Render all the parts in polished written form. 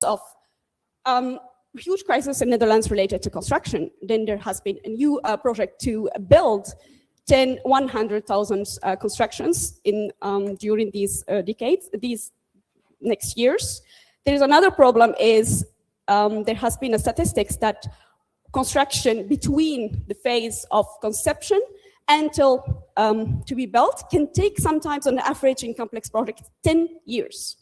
of huge crisis in Netherlands related to construction, then there has been a new project to build 100,000 constructions during these decades, these next years. There is another problem is there has been a statistics that construction between the phase of conception until to be built can take sometimes on average in complex projects 10 years.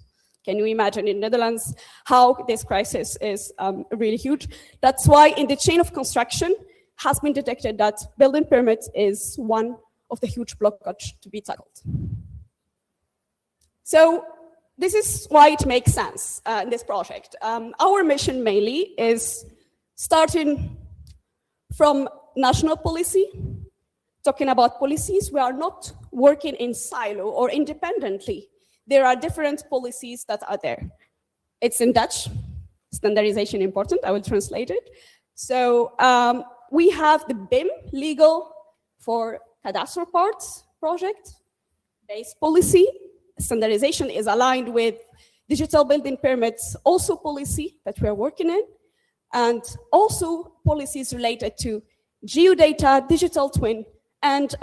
Can you imagine in Netherlands how this crisis is really huge? That's why in the chain of construction has been detected that building permit is one of the huge blockages to be tackled. So this is why it makes sense in this project. Our mission mainly is starting from national policy, talking about policies. We are not working in silo or independently. There are different policies that are there. It's in Dutch, standardization important, I will translate it. So we have the BIM, legal for cadastral parts project, base policy. Standardization is aligned with digital building permits, also policy that we are working in, and also policies related to geodata, digital twin, and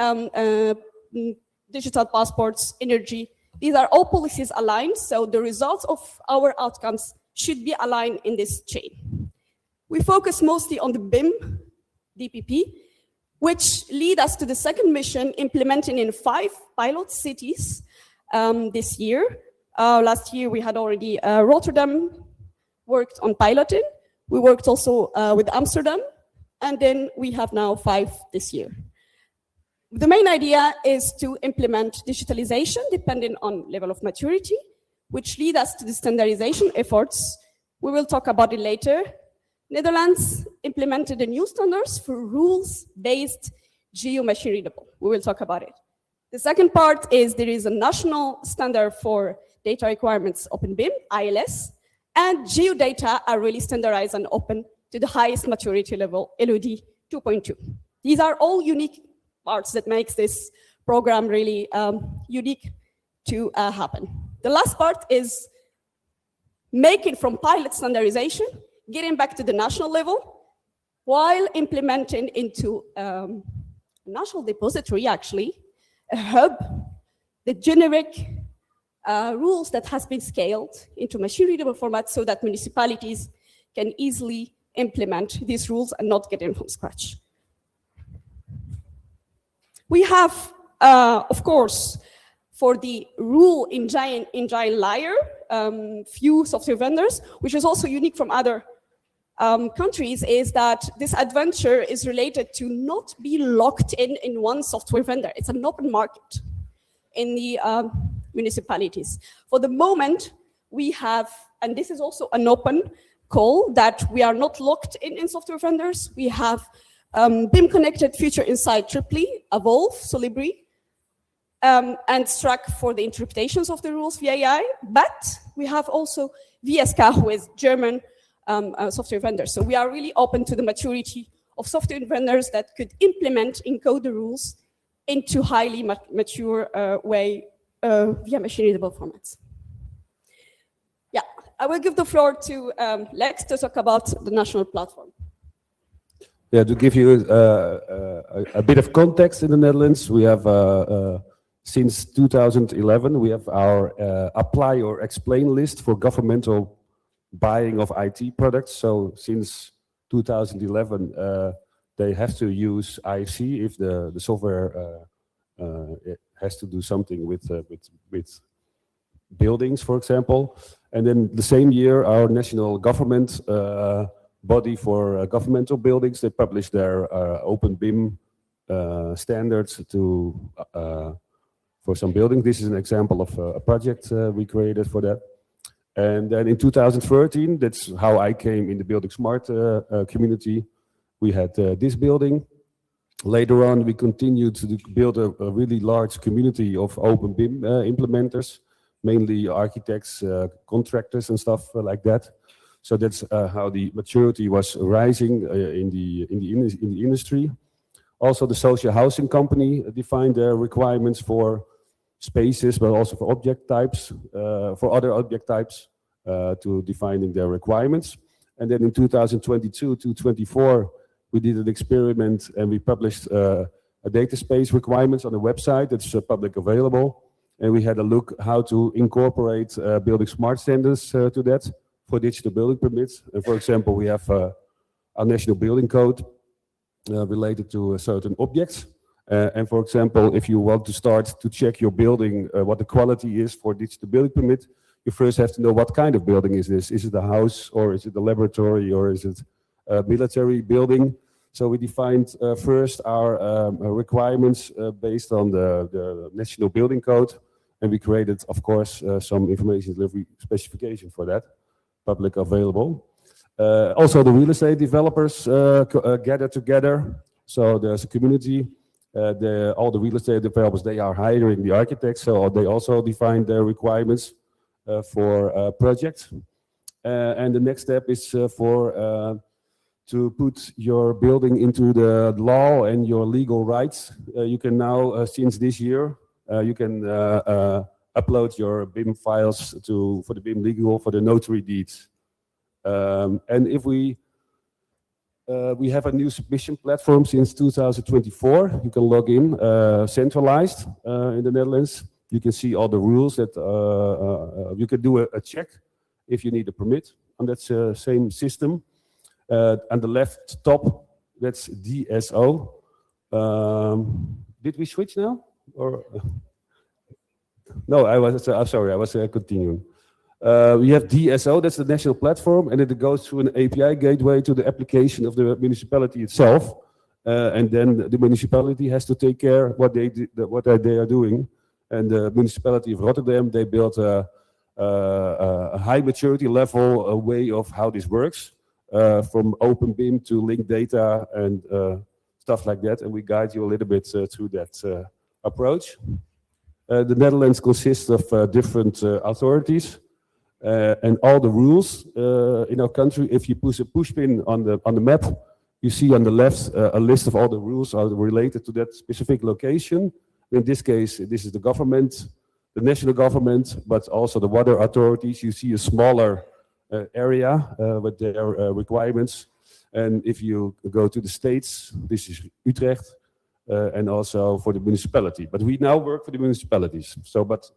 digital passports, energy. These are all policies aligned, so the results of our outcomes should be aligned in this chain. We focus mostly on the BIM, DPP, which lead us to the second mission, implementing in 5 pilot cities this year. Last year we had already Rotterdam worked on piloting. We worked also with Amsterdam, and then we have now 5 this year. The main idea is to implement digitalization depending on level of maturity, which lead us to the standardization efforts. We will talk about it later. Netherlands implemented a new standards for rules-based geo-machine readable. We will talk about it. The second part is there is a national standard for data requirements, Open BIM, ILS, and geodata are really standardized and open to the highest maturity level, LOD 2.2. These are all unique parts that makes this program really unique to happen. The last part is making from pilot standardization, getting back to the national level, while implementing into a national depository, actually, a hub, the generic rules that has been scaled into machine-readable format so that municipalities can easily implement these rules and not get in from scratch. We have, of course, for the rule engine layer, few software vendors, which is also unique from other countries, is that this adventure is related to not be locked in one software vendor. It's an open market in the municipalities. For the moment, we have, and this is also an open call, that we are not locked in software vendors. We have BIM connected feature inside Triply, Evolve, Solibri, and Struck for the interpretations of the rules via AI. But we have also VSK, who is German software vendors. So we are really open to the maturity of software vendors that could implement, encode the rules into highly mature way via machine-readable formats. Yeah, I will give the floor to Lex to talk about the national platform. Yeah, to give you a bit of context in the Netherlands, we have since 2011 we have our apply or explain list for governmental buying of IT products. So since 2011, they have to use IFC if the software has to do something with buildings, for example. And then the same year, our national government body for governmental buildings, they published their open BIM standards for some buildings. This is an example of a project we created for that. And then in 2013, that's how I came in the Building Smart community. We had this building. Later on, we continued to build a really large community of open BIM implementers, mainly architects, contractors and stuff like that. So that's how the maturity was rising in the industry. Also, the social housing company defined their requirements for spaces, but also for object types, for other object types. to defining their requirements. And then in 2022 to 24, we did an experiment and we published a data space requirements on the website that's public available. And we had a look how to incorporate building smart standards to that for digital building permits. And for example, we have our national building code related to certain objects. And for example, if you want to start to check your building, what the quality is for digital building permit, you first have to know what kind of building is this. Is it a house, or is it a laboratory, or is it a military building? So we defined first our requirements based on the National Building Code, and we created, of course, some information delivery specification for that, public available. Also, the real estate developers gather together. So there's a community. All the real estate developers, they are hiring the architects, so they also define their requirements for projects. And the next step is to put your building into the law and your legal rights. You can now, since this year, you can upload your BIM files for the BIM legal, for the notary deeds. And if we have a new submission platform since 2024. You can log in centralized in the Netherlands. You can see all the rules that you can do a check if you need a permit on that same system. On the left top, that's DSO. Did we switch now? Or no, I'm sorry, I was continuing. We have DSO, that's the national platform, and it goes through an API gateway to the application of the municipality itself. And then the municipality has to take care what they are doing. And the municipality of Rotterdam, they built a high maturity level, a way of how this works, from open BIM to linked data and stuff like that. And we guide you a little bit through that approach. The Netherlands consists of different authorities. And all the rules in our country, if you push a pushpin on the map, you see on the left a list of all the rules are related to that specific location. In this case, this is the government, the national government, but also the water authorities. You see a smaller area with their requirements. And if you go to the states, this is Utrecht, and also for the municipality. But we now work for the municipalities. So, but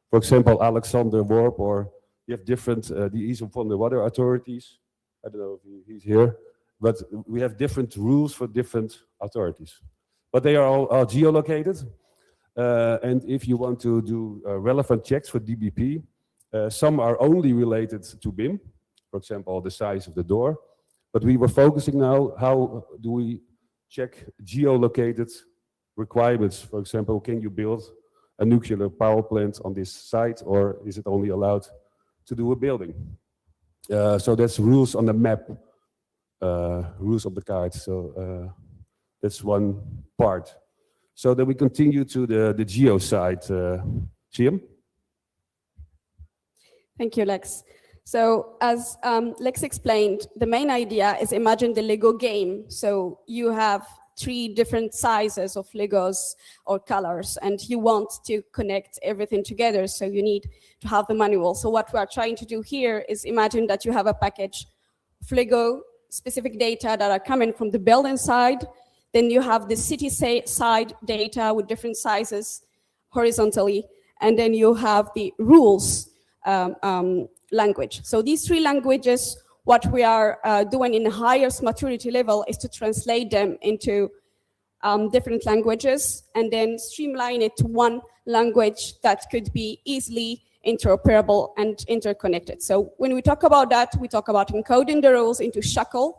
for example, Alexander Worp, or you have different, these are from the water authorities. I don't know if he's here, but we have different rules for different authorities. But they are all geolocated. And if you want to do relevant checks for DBP, some are only related to BIM, for example, the size of the door. But we were focusing now, how do we check geolocated requirements? For example, can you build a nuclear power plant on this site, or is it only allowed to do a building? So that's rules on the map, rules of the card. So that's one part. So then we continue to the geo side. Jim? Thank you, Lex. So as Lex explained, the main idea is imagine the Lego game. So you have 3 different sizes of Legos or colors, and you want to connect everything together, so you need to have the manual. So what we are trying to do here is imagine that you have a package of Lego specific data that are coming from the building side, then you have the city side data with different sizes horizontally, and then you have the rules language. So these 3 languages, what we are doing in the highest maturity level is to translate them into different languages and then streamline it to one language that could be easily interoperable and interconnected. So when we talk about that, we talk about encoding the rules into SHACL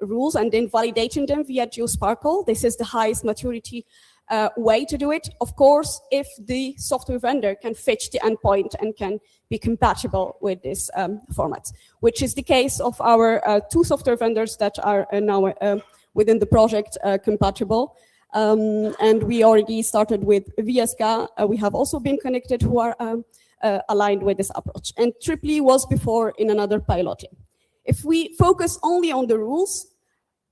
rules and then validating them via GeoSparkle. This is the highest maturity way to do it. Of course, if the software vendor can fetch the endpoint and can be compatible with this format, which is the case of our 2 software vendors that are now within the project compatible. And we already started with VSK. We have also been connected who are aligned with this approach. And Triply was before in another piloting. If we focus only on the rules,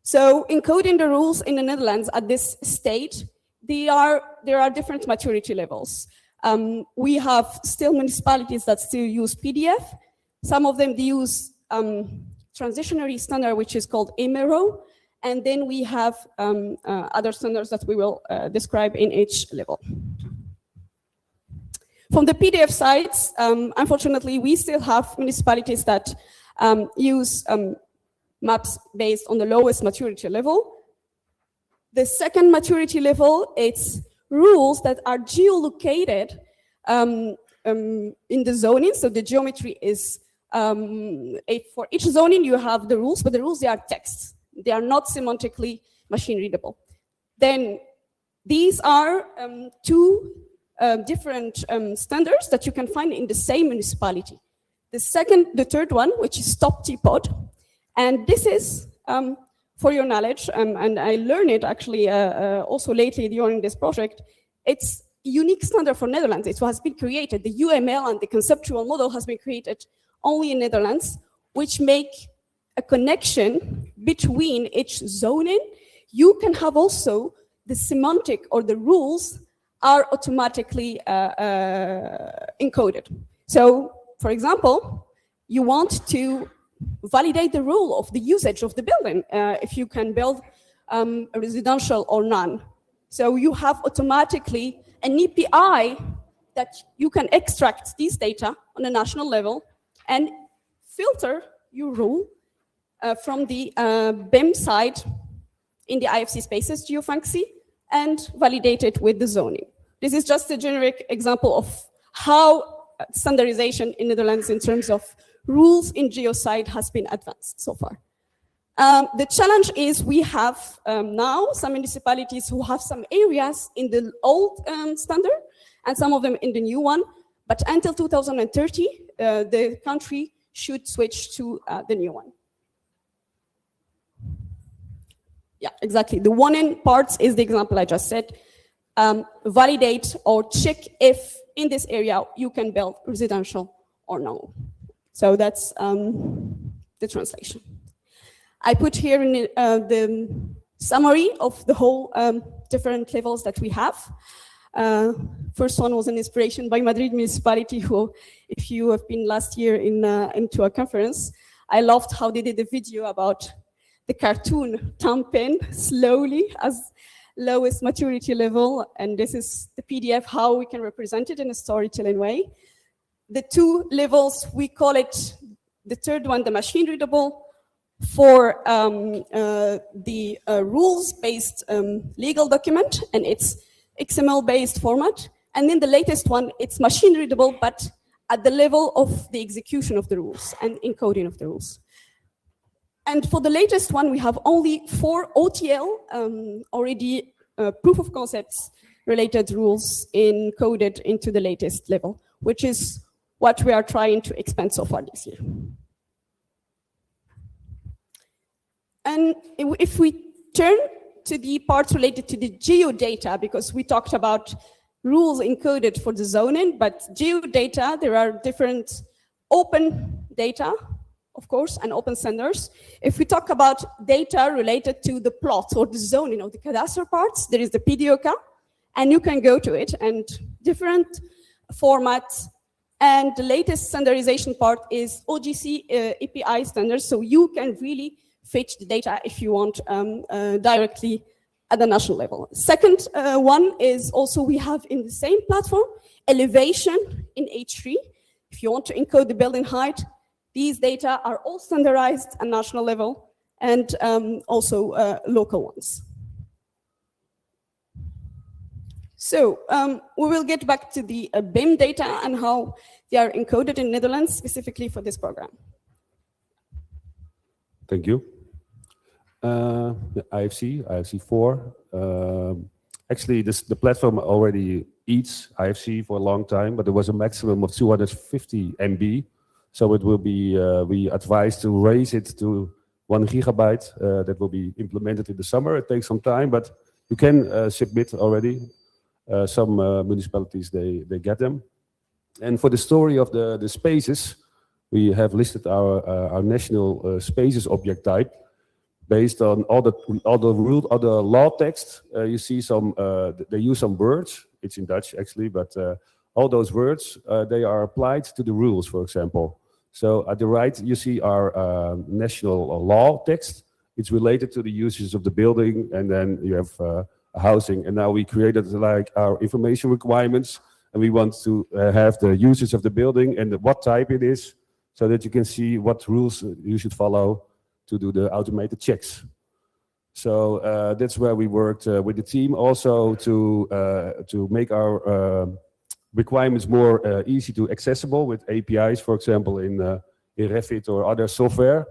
so encoding the rules in the Netherlands at this stage, there are different maturity levels. We have still municipalities that still use PDF. Some of them use transitionary standard, which is called EMERO. And then we have other standards that we will describe in each level. From the PDF sides, unfortunately, we still have municipalities that use maps based on the lowest maturity level. The second maturity level, it's rules that are geolocated in the zoning. So the geometry is, for each zoning you have the rules, but the rules, they are text. They are not semantically machine readable. Then these are two different standards that you can find in the same municipality. The third one, which is Stop T-Pod. And this is, for your knowledge, and I learned it actually also lately during this project, it's a unique standard for Netherlands. It has been created, the UML and the conceptual model has been created only in Netherlands, which make a connection between each zoning. You can have also the semantic or the rules are automatically encoded. So, for example, you want to validate the rule of the usage of the building, if you can build a residential or none. So you have automatically an API that you can extract these data on a national level and filter your rule from the BIM side in the IFC spaces geofunction and validate it with the zoning. This is just a generic example of how standardization in Netherlands in terms of rules in geoside has been advanced so far. The challenge is we have now some municipalities who have some areas in the old standard and some of them in the new one, but until 2030, the country should switch to the new one. Yeah, exactly. The one in parts is the example I just said. Validate or check if in this area you can build residential or no. So that's the translation. I put here in the summary of the whole different levels that we have. First one was an inspiration by Madrid municipality, who, if you have been last year into a conference, I loved how they did a video about the cartoon thumbpin slowly as lowest maturity level, and this is the PDF, how we can represent it in a storytelling way. The two levels, we call it, the third one, the machine readable, for the rules-based legal document, and it's XML-based format. And then the latest one, it's machine readable, but at the level of the execution of the rules and encoding of the rules. And for the latest one, we have only 4 OTL, already proof of concepts related rules encoded into the latest level, which is what we are trying to expand so far this year. And if we turn to the parts related to the geodata, because we talked about rules encoded for the zoning, but geodata, there are different open data, of course, and open standards. If we talk about data related to the plot or the zoning or the cadastral parts, there is the PDOK, and you can go to it, and different formats. And the latest standardization part is OGC API standards, so you can really fetch the data if you want directly at the national level. Second one is also we have in the same platform, elevation in H3. If you want to encode the building height, these data are all standardized at national level and also local ones. So we will get back to the BIM data and how they are encoded in Netherlands specifically for this program. Thank you. The IFC4. Actually, the platform already eats IFC for a long time, but there was a maximum of 250 MB. So it will be, we advise to raise it to 1 gigabyte. That will be implemented in the summer. It takes some time, but you can submit already. Some municipalities, they get them. And for the story of the spaces, we have listed our national spaces object type based on all the law text. You see some, they use some words. It's in Dutch actually, but all those words, they are applied to the rules, for example. So at the right, you see our national law text. It's related to the uses of the building, and then you have housing. And now we created like our information requirements, and we want to have the uses of the building and what type it is, so that you can see what rules you should follow to do the automated checks. So that's where we worked with the team also to make our requirements more easy to accessible with APIs, for example, in Revit or other software.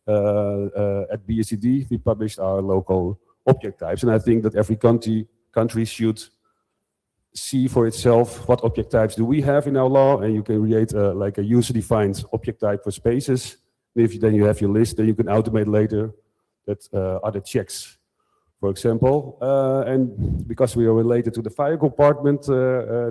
At BSCD, we published our local object types, and I think that every country should see for itself what object types do we have in our law, and you can create like a user-defined object type for spaces. And then you have your list, then you can automate later that other checks. For example, and because we are related to the fire compartment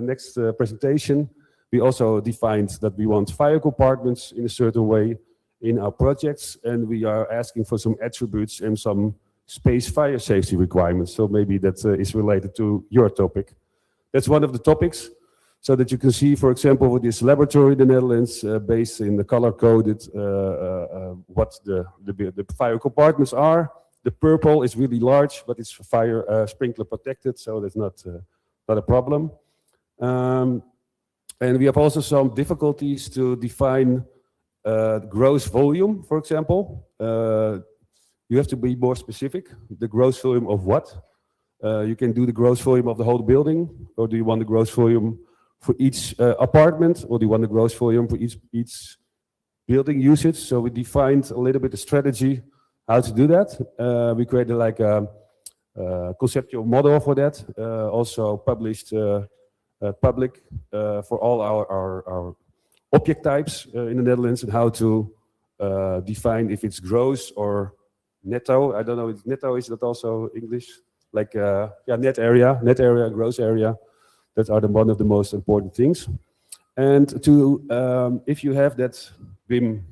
next presentation, we also defined that we want fire compartments in a certain way in our projects, and we are asking for some attributes and some space fire safety requirements. So maybe that is related to your topic. That's one of the topics, so that you can see, for example, with this laboratory in the Netherlands, based in the color-coded, what the fire compartments are. The purple is really large, but it's fire sprinkler protected, so that's not a problem. And we have also some difficulties to define gross volume, for example. You have to be more specific. The gross volume of what? You can do the gross volume of the whole building, or do you want the gross volume for each apartment, or do you want the gross volume for each building usage? So we defined a little bit the strategy how to do that. We created like a conceptual model for that, also published public for all our object types in the Netherlands, and how to define if it's gross or netto. I don't know if netto is that also English? Like yeah, net area, gross area. That are one of the most important things. And to if you have that BIM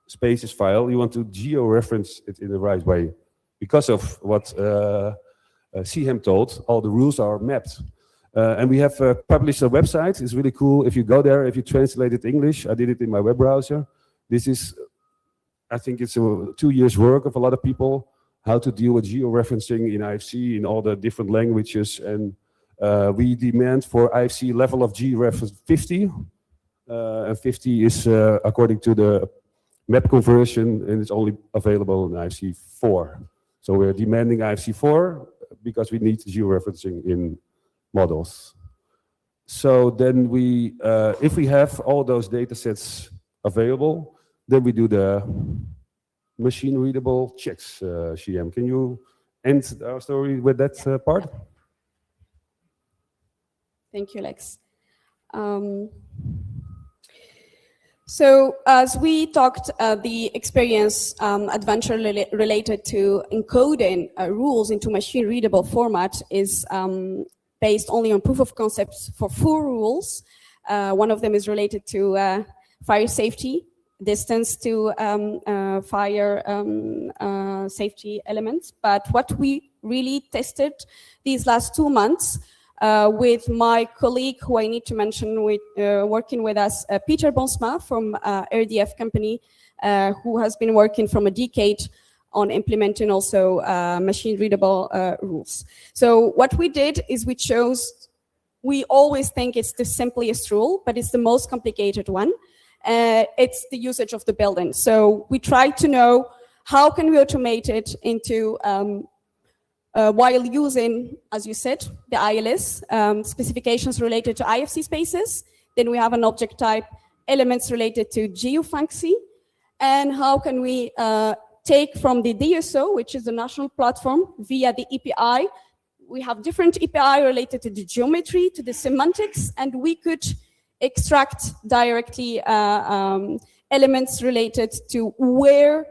spaces file, you want to geo-reference it in the right way. Because of what CHEM told, all the rules are mapped. And we have published a website. It's really cool. If you go there, if you translate it English, I did it in my web browser. This is, I think it's 2 years work of a lot of people, how to deal with geo-referencing in IFC in all the different languages. And we demand for IFC level of G-reference 50. And 50 is according to the map conversion, and it's only available in IFC 4. So we're demanding IFC 4 because we need geo-referencing in models. So then we, if we have all those data sets available, then we do the machine readable checks. CM, can you end our story with that part? Thank you, Lex. So as we talked, the experience adventure related to encoding rules into machine readable format is based only on proof of concepts for 4 rules. One of them is related to fire safety, distance to fire safety elements. But what we really tested these last 2 months with my colleague, who I need to mention, with working with us, Peter Bonsma from RDF company, who has been working from a decade on implementing also machine readable rules. So what we did is we chose, we always think it's the simplest rule, but it's the most complicated one. It's the usage of the building. So we tried to know how can we automate it into while using, as you said, the ILS, specifications related to IFC spaces. Then we have an object type, elements related to geofunction. And how can we take from the DSO, which is the national platform, via the API. We have different API related to the geometry, to the semantics, and we could extract directly elements related to where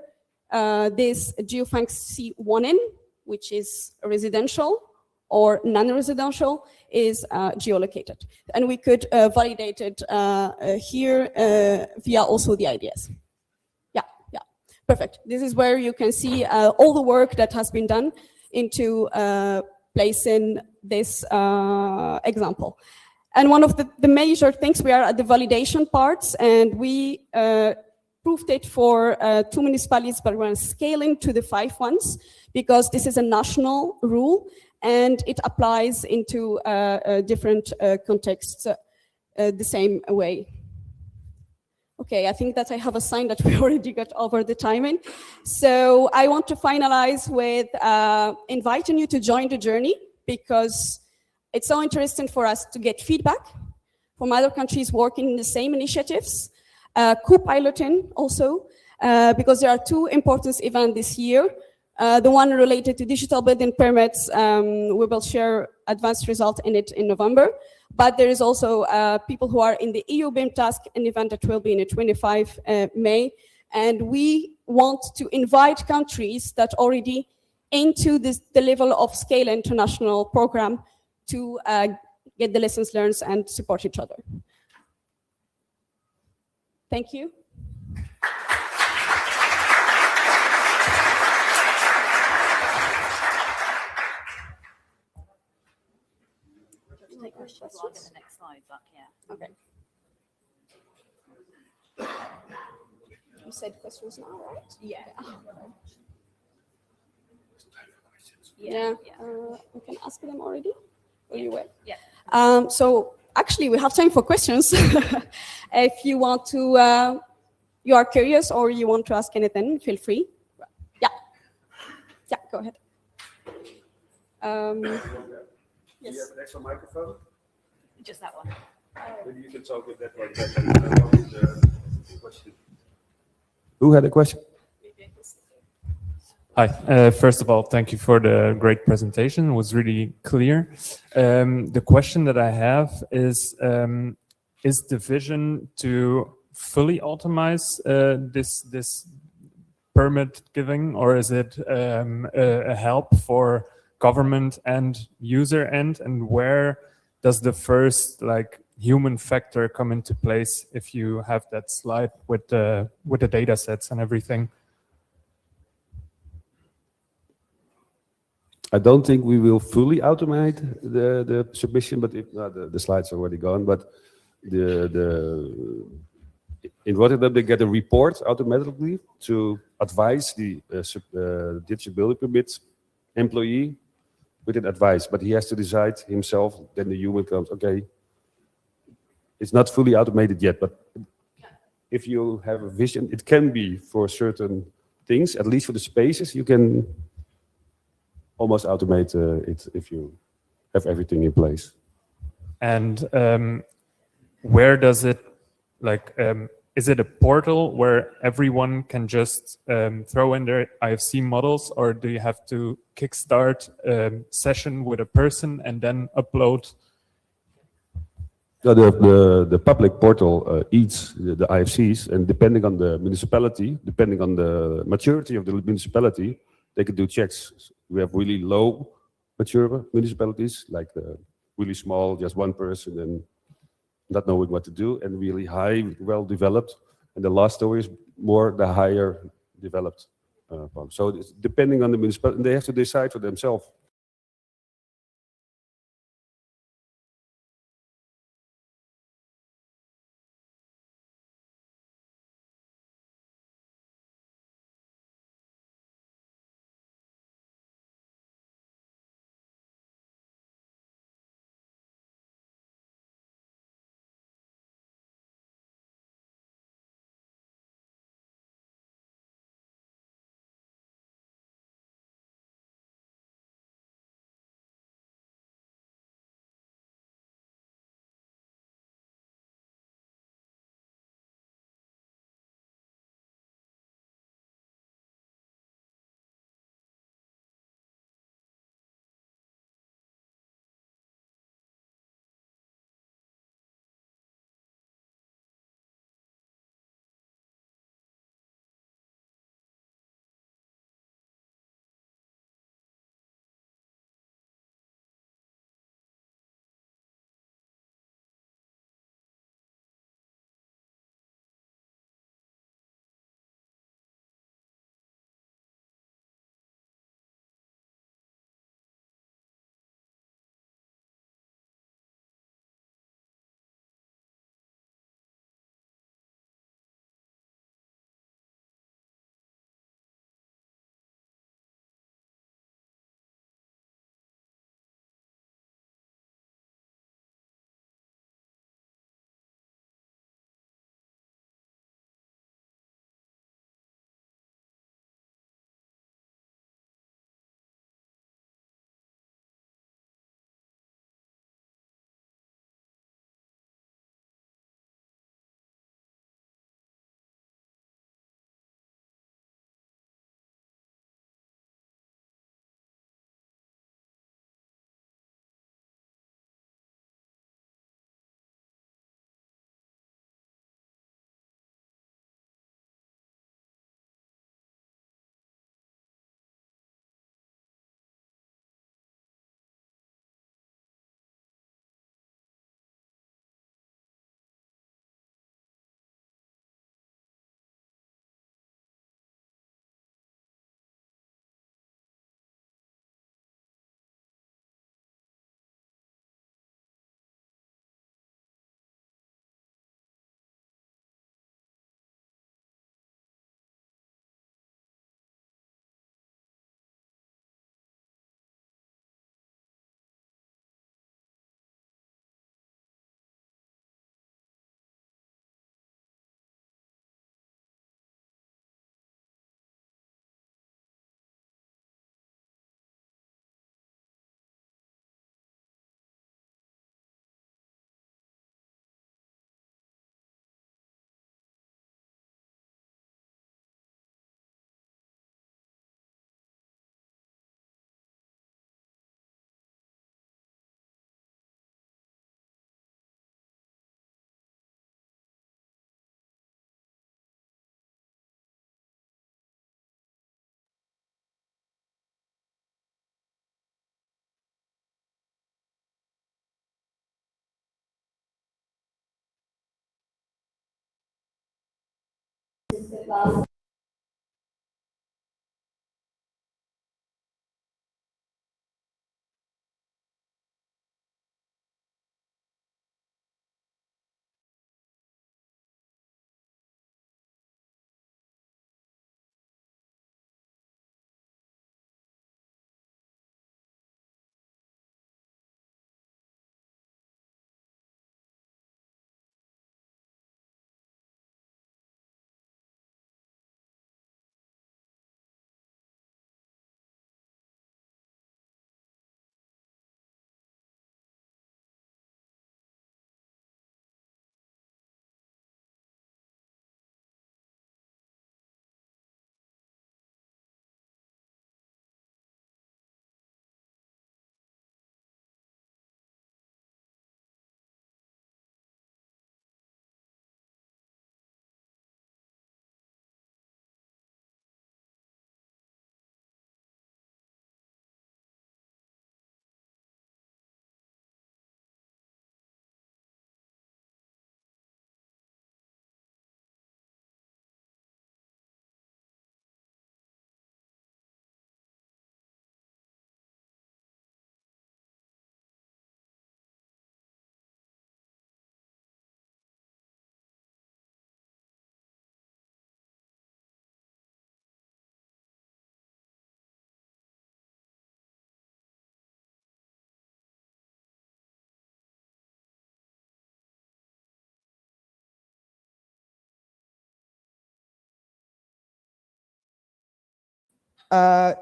this geofunction one in, which is residential or non-residential, is geolocated. And we could validate it here via also the IDS. Yeah, perfect. This is where you can see all the work that has been done into placing this example. And one of the major things, we are at the validation parts, and we proved it for 2 municipalities, but we're scaling to the 5 ones, because this is a national rule, and it applies into different contexts the same way. Okay, I think that I have a sign that we already got over the timing. So I want to finalize with inviting you to join the journey, because it's so interesting for us to get feedback from other countries working in the same initiatives, co-piloting also, because there are 2 important events this year. The one related to digital building permits, we will share advanced result in it in November. But there is also people who are in the EU BIM task, an event that will be in the 25 May. And we want to invite countries that already into the level of scale international program to get the lessons learned and support each other. Thank you. Take questions while I get the next slide back, yeah. Okay. You said questions now, right? Yeah. Yeah. We can ask them already. Or you will? Yeah. So actually, we have time for questions. If you want to, you are curious or you want to ask anything, feel free. Yeah. Yeah, go ahead. Do you have an extra microphone? Just that one. Maybe you can talk with that one. Question. Who had a question? Hi. First of all, thank you for the great presentation. It was really clear. The question that I have is the vision to fully automate this permit giving, or is it a help for government and user end? And where does the first human factor come into place if you have that slide with the data sets and everything? I don't think we will fully automate the submission, but the slides are already gone. But in Rotterdam, they get a report automatically to advise the digital building permit employee with an advice, but he has to decide himself. Then the human comes, okay, it's not fully automated yet, but if you have a vision, it can be for certain things, at least for the spaces, you can almost automate it if you have everything in place. And where does it, is it a portal where everyone can just throw in their IFC models, or do you have to kickstart a session with a person and then upload? No, the public portal eats the IFCs, and depending on the municipality, depending on the maturity of the municipality, they can do checks. We have really low mature municipalities, like really small, just one person and not knowing what to do, and really high, well developed. And the last story is more the higher developed one. So it's depending on the municipality, they have to decide for themselves.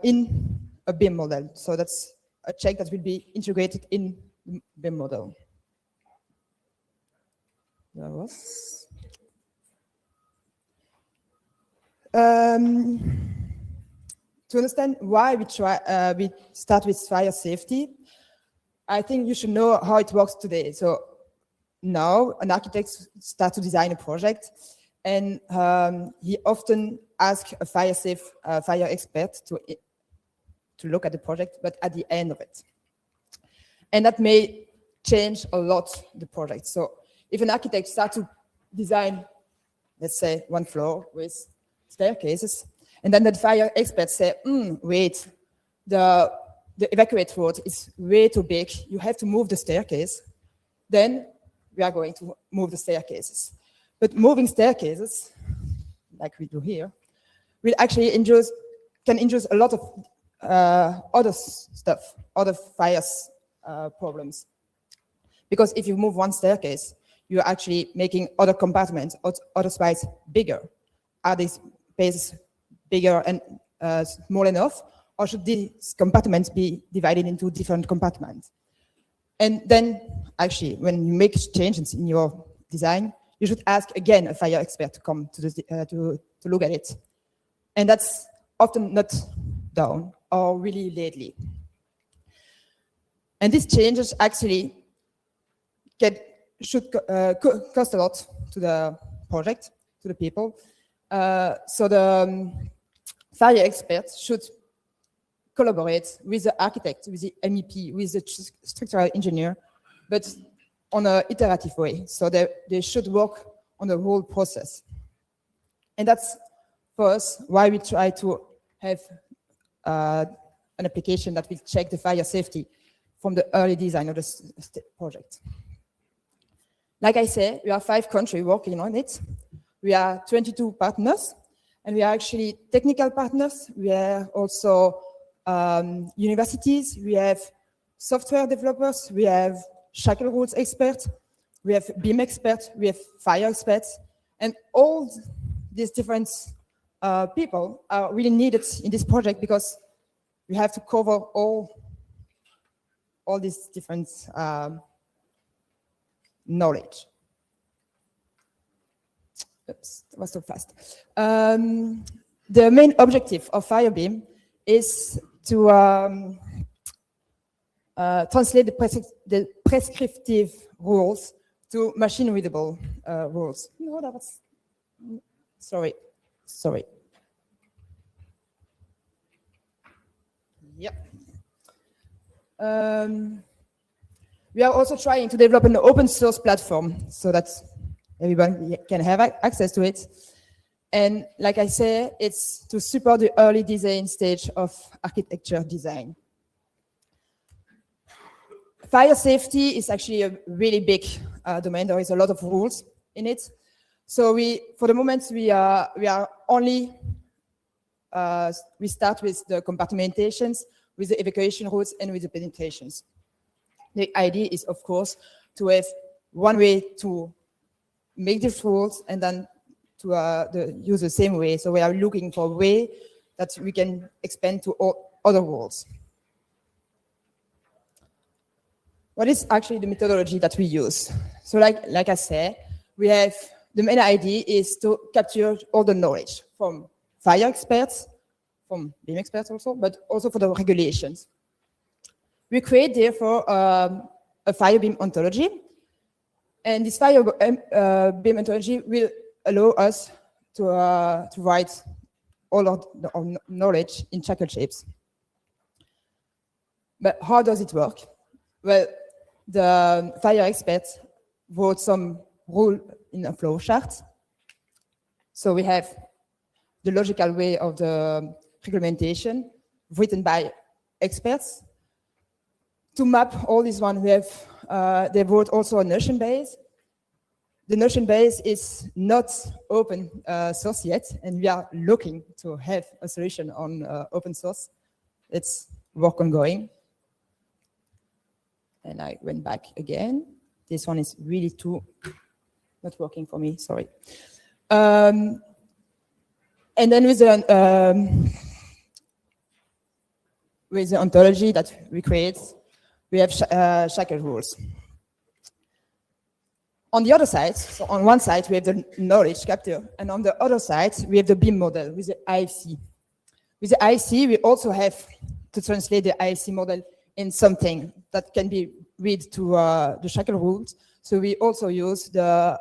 in a BIM model. So that's a check that will be integrated in the BIM model. That was. To understand why we start with fire safety, I think you should know how it works today. So now an architect starts to design a project, and he often asks a fire expert to look at the project, but at the end of it. And that may change a lot the project. So if an architect starts to design, let's say, one floor with staircases, and then the fire experts say, wait, the evacuate road is way too big, you have to move the staircase, then we are going to move the staircases. But moving staircases, like we do here, will actually can induce a lot of other stuff, other fires problems. Because if you move one staircase, you're actually making other compartments, other spaces bigger. Are these spaces bigger and small enough, or should these compartments be divided into different compartments? And then, actually, when you make changes in your design, you should ask again a fire expert to come to look at it. And that's often not done, or really lately. And these changes actually should cost a lot to the project, to the people. So the fire experts should collaborate with the architect, with the MEP, with the structural engineer, but on an iterative way. So they should work on the whole process. And that's, for us, why we try to have an application that will check the fire safety from the early design of the project. Like I said, we are 5 countries working on it. We are 22 partners, and we are actually technical partners. We are also universities. We have software developers. We have shackle rules experts. We have BIM experts. We have fire experts. And all these different people are really needed in this project because we have to cover all these different knowledge. Oops, that was so fast. The main objective of FireBeam is to translate the prescriptive rules to machine-readable rules. No, that was... Sorry. Yep. We are also trying to develop an open source platform so that everyone can have access to it. And like I say, it's to support the early design stage of architecture design. Fire safety is actually a really big domain. There is a lot of rules in it. So for the moment, we are only, we start with the compartmentations, with the evacuation routes, and with the penetrations. The idea is, of course, to have one way to make these rules and then to use the same way. So we are looking for a way that we can expand to all other rules. What is actually the methodology that we use? So like I said, we have, the main idea is to capture all the knowledge from fire experts, from BIM experts also, but also for the regulations. We create, therefore, a fire BIM ontology. And this fire BIM ontology will allow us to write all of our knowledge in shackle shapes. But how does it work? Well, the fire experts wrote some rule in a flow chart. So we have the logical way of the reglementation written by experts. To map all this one, we have, they wrote also a notion base. The notion base is not open source yet, and we are looking to have a solution on open source. It's work ongoing. And I went back again. This one is really not working for me, sorry. And then with the ontology that we create, we have shackle rules. On the other side, so on one side, we have the knowledge capture, and on the other side, we have the BIM model with the IFC. With the IFC, we also have to translate the IFC model in something that can be read to the shackle rules. So we also use an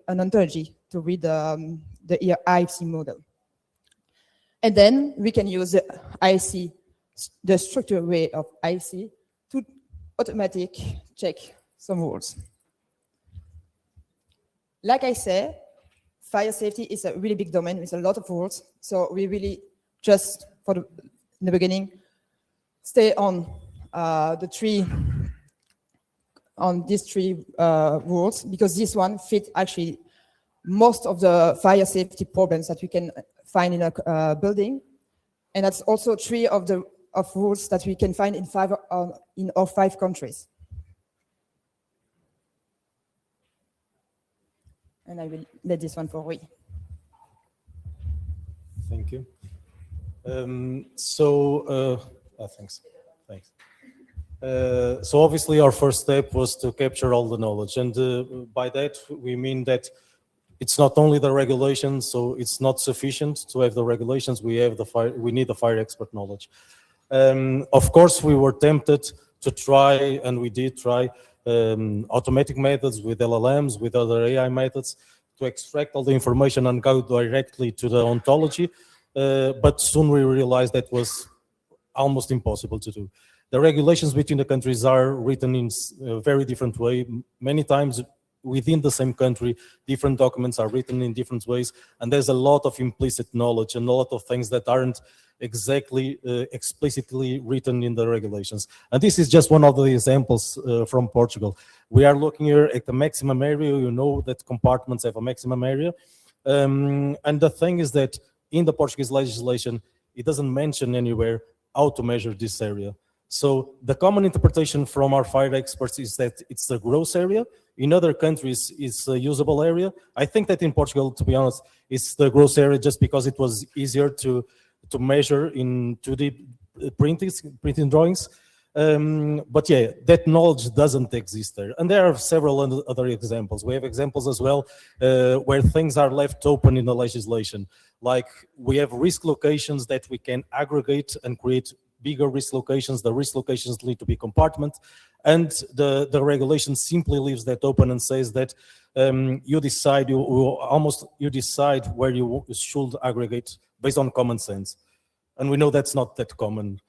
ontology to read the IFC model. And then we can use the IFC, the structured way of IFC, to automatically check some rules. Like I said, fire safety is a really big domain with a lot of rules. So we really just, in the beginning, stay on these three rules, because this one fit actually most of the fire safety problems that we can find in a building. And that's also three of rules that we can find in all 5 countries. And I will let this one for Rui. Thank you. Thanks. So obviously our first step was to capture all the knowledge. And by that, we mean that it's not only the regulations, so it's not sufficient to have the regulations. We need the fire expert knowledge. Of course, we were tempted to try, and we did try, automatic methods with LLMs, with other AI methods, to extract all the information and go directly to the ontology. But soon we realized that was almost impossible to do. The regulations between the countries are written in a very different way. Many times within the same country, different documents are written in different ways, and there's a lot of implicit knowledge and a lot of things that aren't exactly explicitly written in the regulations. And this is just one of the examples from Portugal. We are looking here at the maximum area. You know that compartments have a maximum area. And the thing is that in the Portuguese legislation, it doesn't mention anywhere how to measure this area. So the common interpretation from our fire experts is that it's the gross area. In other countries, it's a usable area. I think that in Portugal, to be honest, it's the gross area just because it was easier to measure in 2D printing drawings. But yeah, that knowledge doesn't exist there. And there are several other examples. We have examples as well where things are left open in the legislation. Like we have risk locations that we can aggregate and create bigger risk locations. The risk locations need to be compartment. And the regulation simply leaves that open and says that you decide where you should aggregate based on common sense. And we know that's not that common.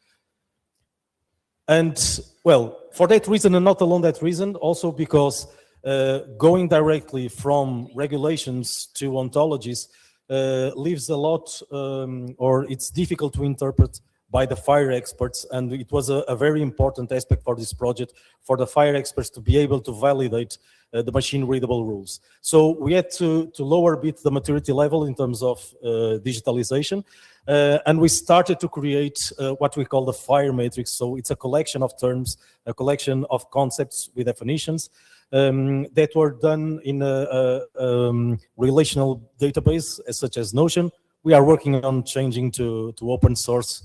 And well, for that reason, and not alone that reason, also because going directly from regulations to ontologies leaves a lot, or it's difficult to interpret by the fire experts, and it was a very important aspect for this project, for the fire experts to be able to validate the machine-readable rules. So we had to lower a bit the maturity level in terms of digitalization, and we started to create what we call the fire matrix. So it's a collection of terms, a collection of concepts with definitions that were done in a relational database such as Notion. We are working on changing to open source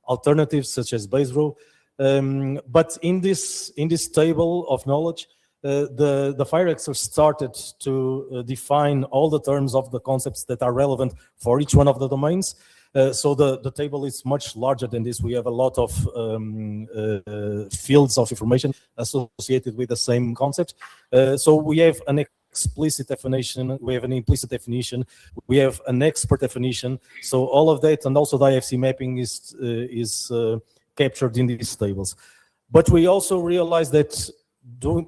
alternatives such as Baserow. But in this table of knowledge, the fire experts started to define all the terms of the concepts that are relevant for each one of the domains. So the table is much larger than this. We have a lot of fields of information associated with the same concept. So we have an explicit definition, we have an implicit definition, we have an expert definition. So all of that, and also the IFC mapping is captured in these tables. But we also realize that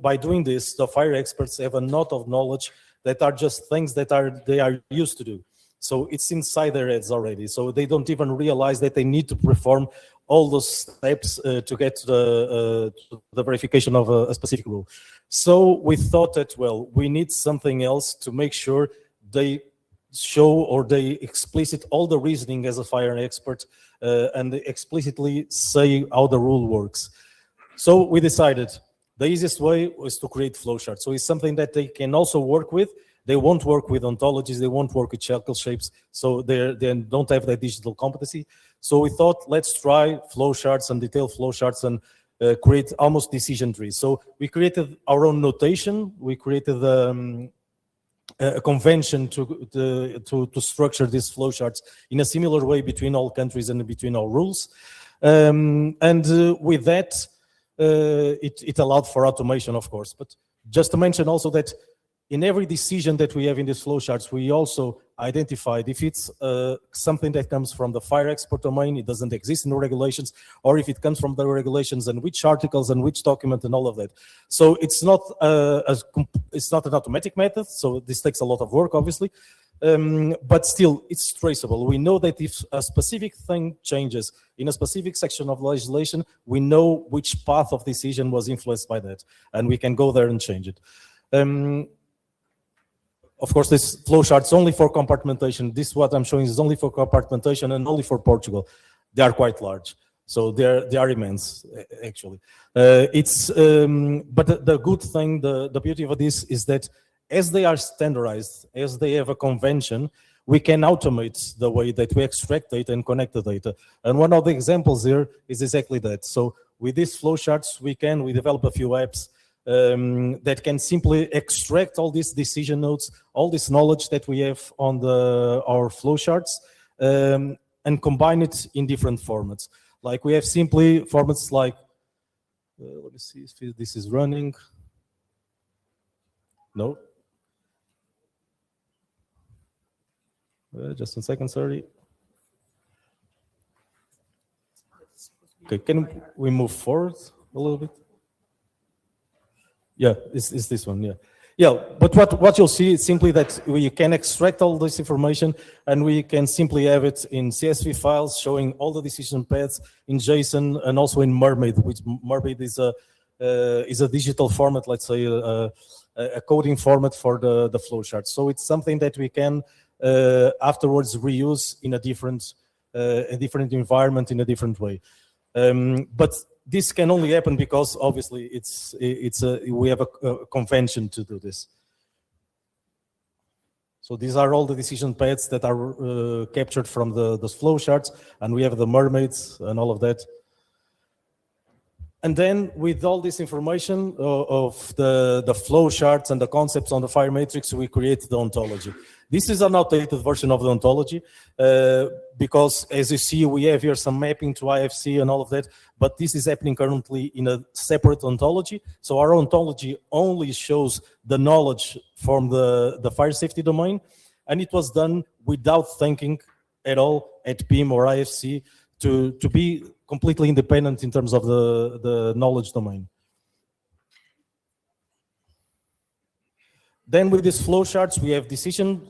by doing this, the fire experts have a lot of knowledge that are just things that they are used to do. So it's inside their heads already. So they don't even realize that they need to perform all those steps to get to the verification of a specific rule. So we thought that, well, we need something else to make sure they show or they explicit all the reasoning as a fire expert and they explicitly say how the rule works. So we decided the easiest way was to create flowcharts. So it's something that they can also work with. They won't work with ontologies, they won't work with shell shapes, so they don't have that digital competency. So we thought, let's try flowcharts and detailed flowcharts and create almost decision trees. So we created our own notation. We created a convention to structure these flowcharts in a similar way between all countries and between all rules. With that, it allowed for automation, of course. But just to mention also that in every decision that we have in these flowcharts, we also identified if it's something that comes from the fire expert domain, it doesn't exist in the regulations, or if it comes from the regulations and which articles and which document and all of that. So it's not an automatic method, so this takes a lot of work, obviously, but still it's traceable. We know that if a specific thing changes in a specific section of legislation, we know which path of decision was influenced by that, and we can go there and change it. Of course, this flowchart's only for compartmentation. This, what I'm showing, is only for compartmentation and only for Portugal. They are quite large, so they are immense, actually. But the good thing, the beauty of this is that as they are standardized, as they have a convention, we can automate the way that we extract data and connect the data. And one of the examples here is exactly that. So with these flowcharts, we develop a few apps that can simply extract all these decision nodes, all this knowledge that we have on our flowcharts, and combine it in different formats. Like we have simply formats like, let me see if this is running. No. Just a second, sorry. Okay, can we move forward a little bit? Yeah, it's this one, yeah. Yeah, but what you'll see is simply that we can extract all this information and we can simply have it in CSV files showing all the decision paths in JSON and also in Mermaid, which Mermaid is a digital format, let's say a coding format for the flowchart. So it's something that we can afterwards reuse in a different environment in a different way. But this can only happen because obviously we have a convention to do this. So these are all the decision paths that are captured from the flowcharts, and we have the mermaids and all of that. And then with all this information of the flowcharts and the concepts on the fire matrix, we create the ontology. This is an outdated version of the ontology because, as you see, we have here some mapping to IFC and all of that, but this is happening currently in a separate ontology. So our ontology only shows the knowledge from the fire safety domain, and it was done without thinking at all at PIM or IFC to be completely independent in terms of the knowledge domain. Then with these flowcharts, we have decision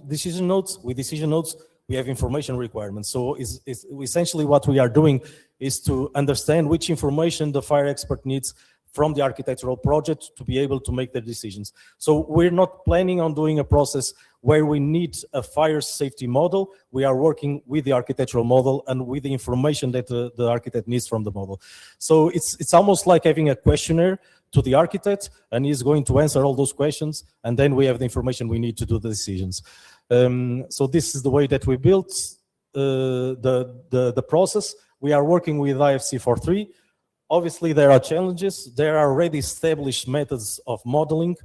nodes. With decision nodes, we have information requirements. So is essentially what we are doing is to understand which information the fire expert needs from the architectural project to be able to make their decisions. So we're not planning on doing a process where we need a fire safety model. We are working with the architectural model and with the information that the architect needs from the model. So it's almost like having a questionnaire to the architect, and he's going to answer all those questions, and then we have the information we need to do the decisions. So this is the way that we built the process. We are working with IFC 4.3. Obviously, there are challenges. There are already established methods of modeling.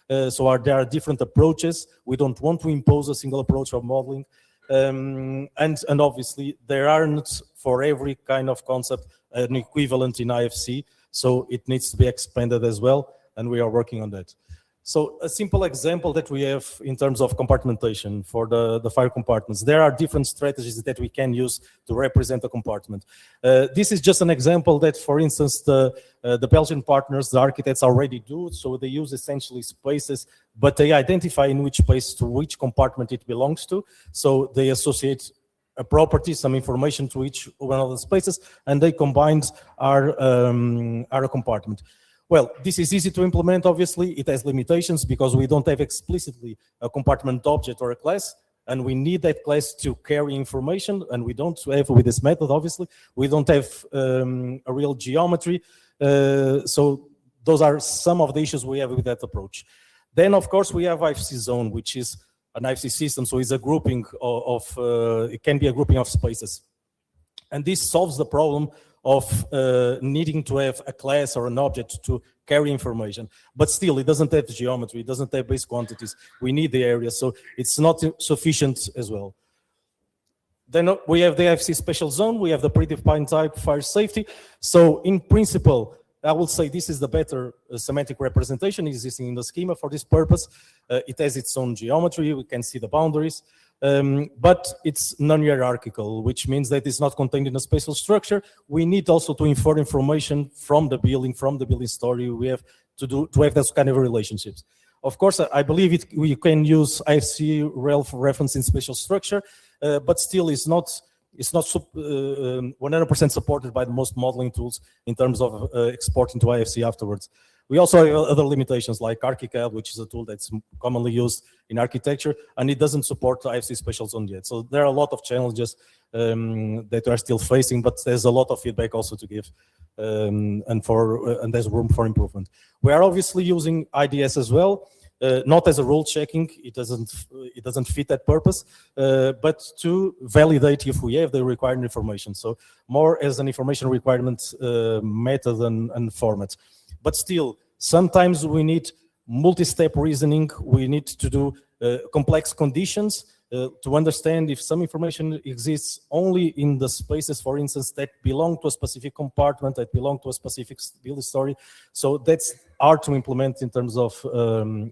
So there are different approaches. We don't want to impose a single approach of modeling. And obviously, there aren't, for every kind of concept, an equivalent in IFC. So it needs to be expanded as well, and we are working on that. So a simple example that we have in terms of compartmentation for the fire compartments. There are different strategies that we can use to represent a compartment. This is just an example that, for instance, the Belgian partners, the architects already do. So they use essentially spaces, but they identify in which space to which compartment it belongs to. So they associate a property, some information to each one of the spaces, and they combined our a compartment. Well, this is easy to implement, obviously. It has limitations because we don't have explicitly a compartment object or a class, and we need that class to carry information, and we don't have with this method, obviously. We don't have a real geometry. So those are some of the issues we have with that approach. Then, of course, we have IFC zone, which is an IFC system, so it's a grouping it can be a grouping of spaces. And this solves the problem of needing to have a class or an object to carry information. But still, it doesn't have geometry, it doesn't have base quantities. We need the area, so it's not sufficient as well. Then we have the IFC special zone, we have the predefined type fire safety. So in principle, I will say this is the better semantic representation existing in the schema for this purpose. It has its own geometry, we can see the boundaries. But it's non-hierarchical, which means that it's not contained in a spatial structure. We need also to infer information from the building story. We have to have those kind of relationships. Of course, I believe we can use IFC reference in spatial structure, but still it's not 100% supported by the most modeling tools in terms of exporting to IFC afterwards. We also have other limitations like ArchiCAD, which is a tool that's commonly used in architecture, and it doesn't support the IFC special zone yet. So there are a lot of challenges that we are still facing, but there's a lot of feedback also to give, and there's room for improvement. We are obviously using IDS as well, not as a rule checking, it doesn't fit that purpose, but to validate if we have the required information. So more as an information requirement method and format. But still, sometimes we need multi-step reasoning. We need to do complex conditions to understand if some information exists only in the spaces, for instance, that belong to a specific compartment, that belong to a specific building story. So that's hard to implement in terms of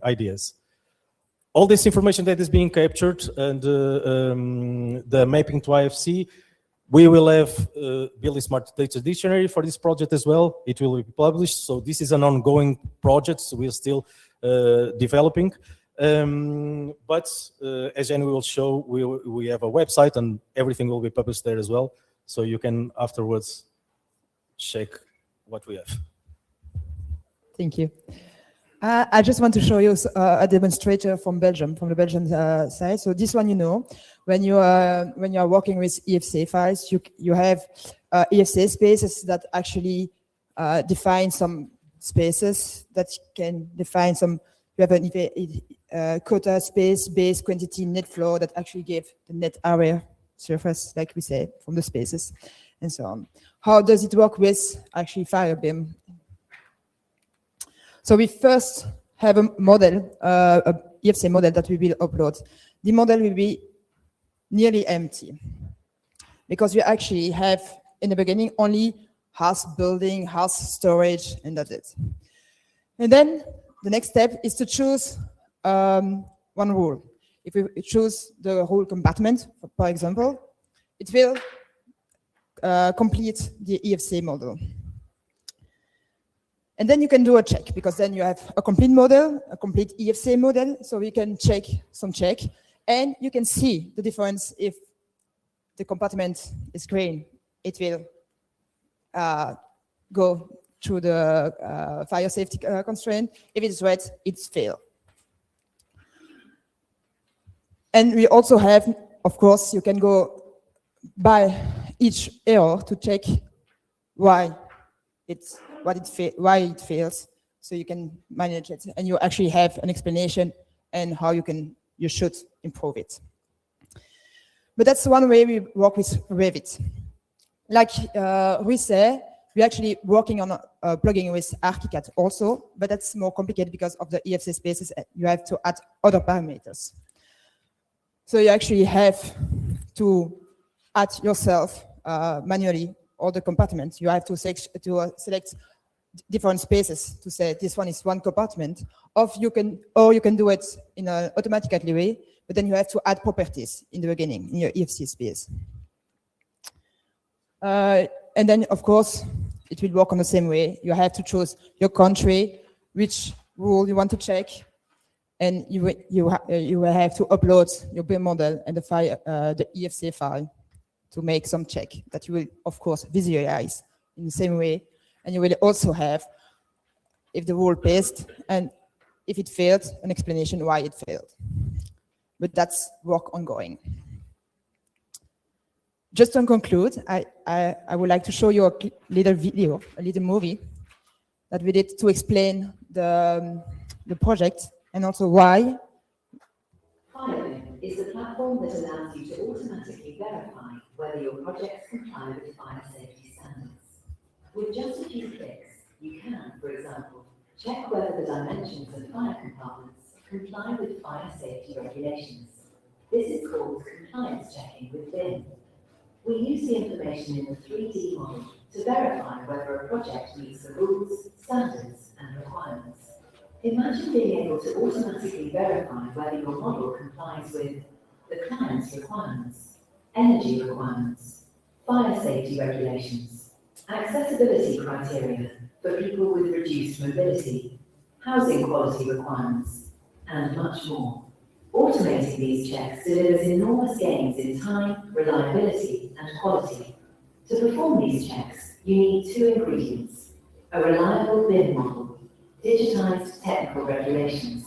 ideas. All this information that is being captured and the mapping to IFC, we will have Building Smart Data Dictionary for this project as well. It will be published. So this is an ongoing project. So we are still developing. But as Jenny will show, we have a website and everything will be published there as well. So you can afterwards check what we have. Thank you. I just want to show you a demonstrator from Belgium, from the Belgian side. So this one, when you are working with EFC files, you have EFC spaces that actually define some spaces that can define some. You have a quota space, base, quantity, net flow that actually give the net area surface, like we say, from the spaces, and so on. How does it work with actually Firebim? So we first have a model, a EFC model that we will upload. The model will be nearly empty because we actually have in the beginning only house building, house storage, and that's it. And then the next step is to choose one rule. If we choose the whole compartment, for example, it will complete the EFC model. And then you can do a check, because then you have a complete model, a complete EFC model, so we can check, and you can see the difference if the compartment is green, it will go through the fire safety constraint. If it's red, it's fail. And we also have, of course, you can go by each error to check why it fails, so you can manage it, and you actually have an explanation and how you should improve it. But that's one way we work with Revit. Like we say, we're actually working on plugging with ArchiCAD also, but that's more complicated because of the EFC spaces. You have to add other parameters. So you actually have to add yourself manually all the compartments. You have to select different spaces to say this one is one compartment, or you can do it in an automatically way, but then you have to add properties in the beginning in your EFC space. And then, of course, it will work on the same way. You have to choose your country, which rule you want to check, and you will have to upload your BIM model and the EFC file to make some check that you will, of course, visualize in the same way. And you will also have, if the rule passed, and if it failed, an explanation why it failed. But that's work ongoing. Just to conclude, I would like to show you a little video, a little movie that we did to explain the project and also why. FireBIM is the platform that allows you to automatically verify whether your projects comply with fire safety standards. With just a few clicks, you can, for example, check whether the dimensions of fire compartments comply with fire safety regulations. This is called compliance checking with BIM. We use the information in the 3D model to verify whether a project meets the rules, standards, and requirements. Imagine being able to automatically verify whether your model complies with the client's requirements, energy requirements, fire safety regulations, accessibility criteria for people with reduced mobility, housing quality requirements, and much more. Automating these checks delivers enormous gains in time, reliability, and quality. To perform these checks, you need two ingredients: a reliable BIM model, digitized technical regulations.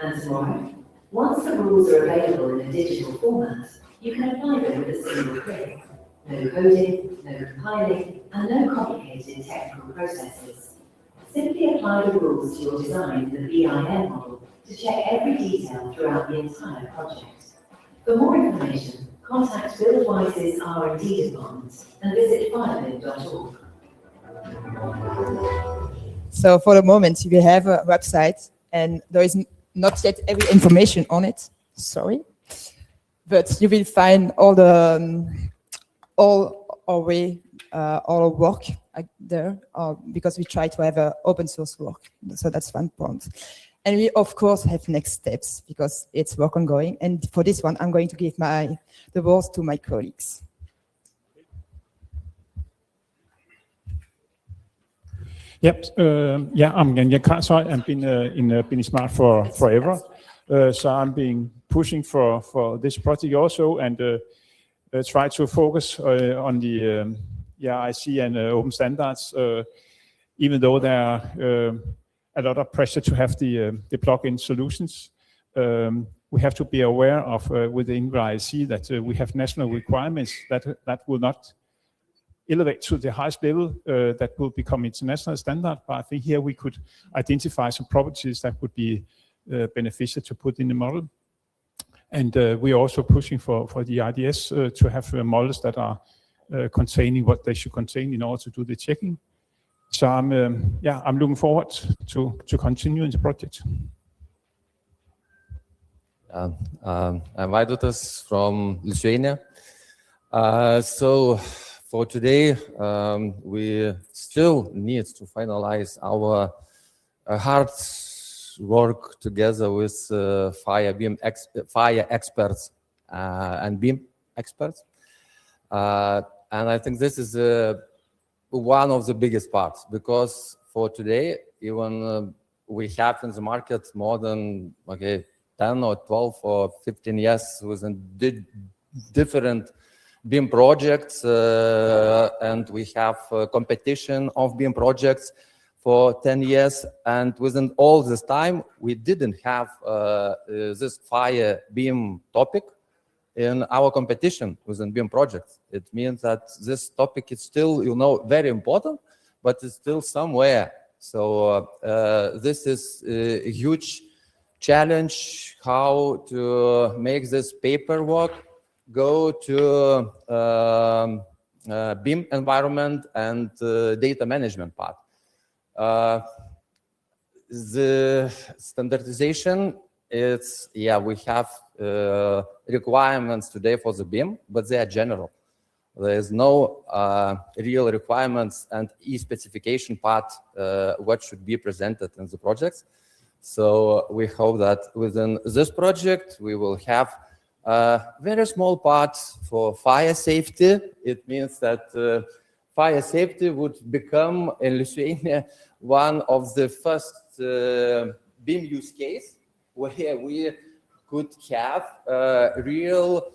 And tomorrow, once the rules are available in a digital format, you can apply them with a single click. No coding, no compiling, and no complicated technical processes. Simply apply the rules to your design in the BIM model to check every detail throughout the entire project. For more information, contact BuildWise's R&D department and visit firebim.org. So for the moment, we have a website, and there is not yet every information on it. Sorry, but you will find all our work there, because we try to have open source work. So that's one point. And we, of course, have next steps because it's work ongoing. And for this one, I'm going to give the words to my colleagues. Yep. I'm Jan Karlshøj. I've been in Smart for forever. So I'm been pushing for this project also, and try to focus on the IC and open standards, even though there are a lot of pressure to have the plug-in solutions. We have to be aware of within the IC that we have national requirements that will not elevate to the highest level that will become international standard. But I think here we could identify some properties that would be beneficial to put in the model. And we're also pushing for the IDS to have models that are containing what they should contain in order to do the checking. So I'm looking forward to continue in the project. I'm Vaidotas from Lithuania. So for today, we still need to finalize our hard work together with fire experts and BIM experts. And I think this is one of the biggest parts, because for today, even we have in the market more than 10 or 12 or 15 years with different BIM projects, and we have competition of BIM projects for 10 years. And within all this time, we didn't have this fire BIM topic in our competition within BIM projects. It means that this topic is still, very important, but it's still somewhere. So this is a huge challenge, how to make this paperwork go to BIM environment and data management part. The standardization, we have requirements today for the BIM, but they are general. There is no real requirements and e-specification part what should be presented in the projects. So we hope that within this project, we will have a very small part for fire safety. It means that fire safety would become in Lithuania one of the first BIM use case where we could have real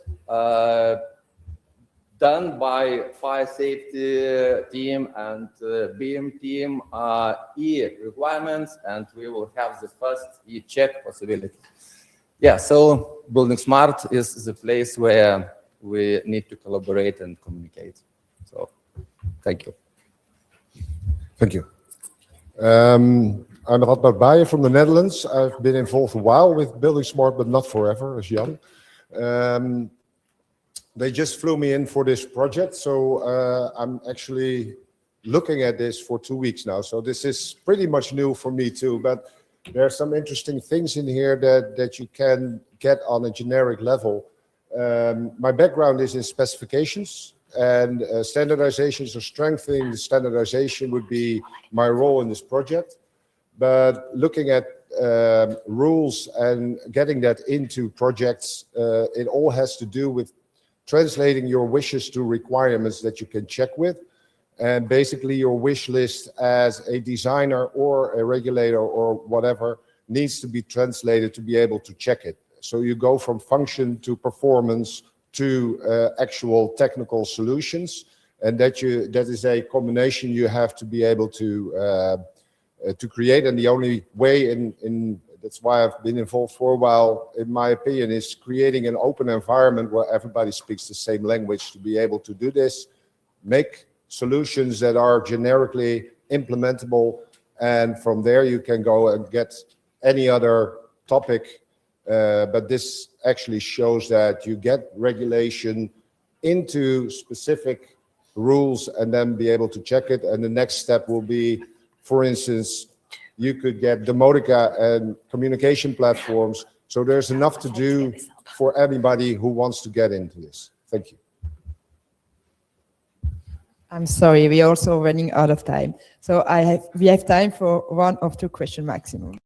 done by fire safety team and BIM team e-requirements, and we will have the first e-check possibility. Yeah, so Building Smart is the place where we need to collaborate and communicate. So, thank you. Thank you. I'm Radboud Beijer from the Netherlands. I've been involved a while with Building Smart, but not forever, as Jan. They just flew me in for this project, so I'm actually looking at this for 2 weeks now. So this is pretty much new for me too, but there are some interesting things in here that you can get on a generic level. My background is in specifications, and standardization, so strengthening the standardization would be my role in this project. But looking at rules and getting that into projects, it all has to do with translating your wishes to requirements that you can check with. And basically your wish list as a designer or a regulator or whatever needs to be translated to be able to check it. So you go from function to performance to actual technical solutions. And that is a combination you have to be able to create. And the only way that's why I've been involved for a while, in my opinion, is creating an open environment where everybody speaks the same language to be able to do this, make solutions that are generically implementable, and from there you can go and get any other topic. But this actually shows that you get regulation into specific rules and then be able to check it. And the next step will be, for instance, you could get domotica and communication platforms. So there's enough to do for anybody who wants to get into this. Thank you. I'm sorry, we're also running out of time. So we have time for 1 or 2 questions maximum.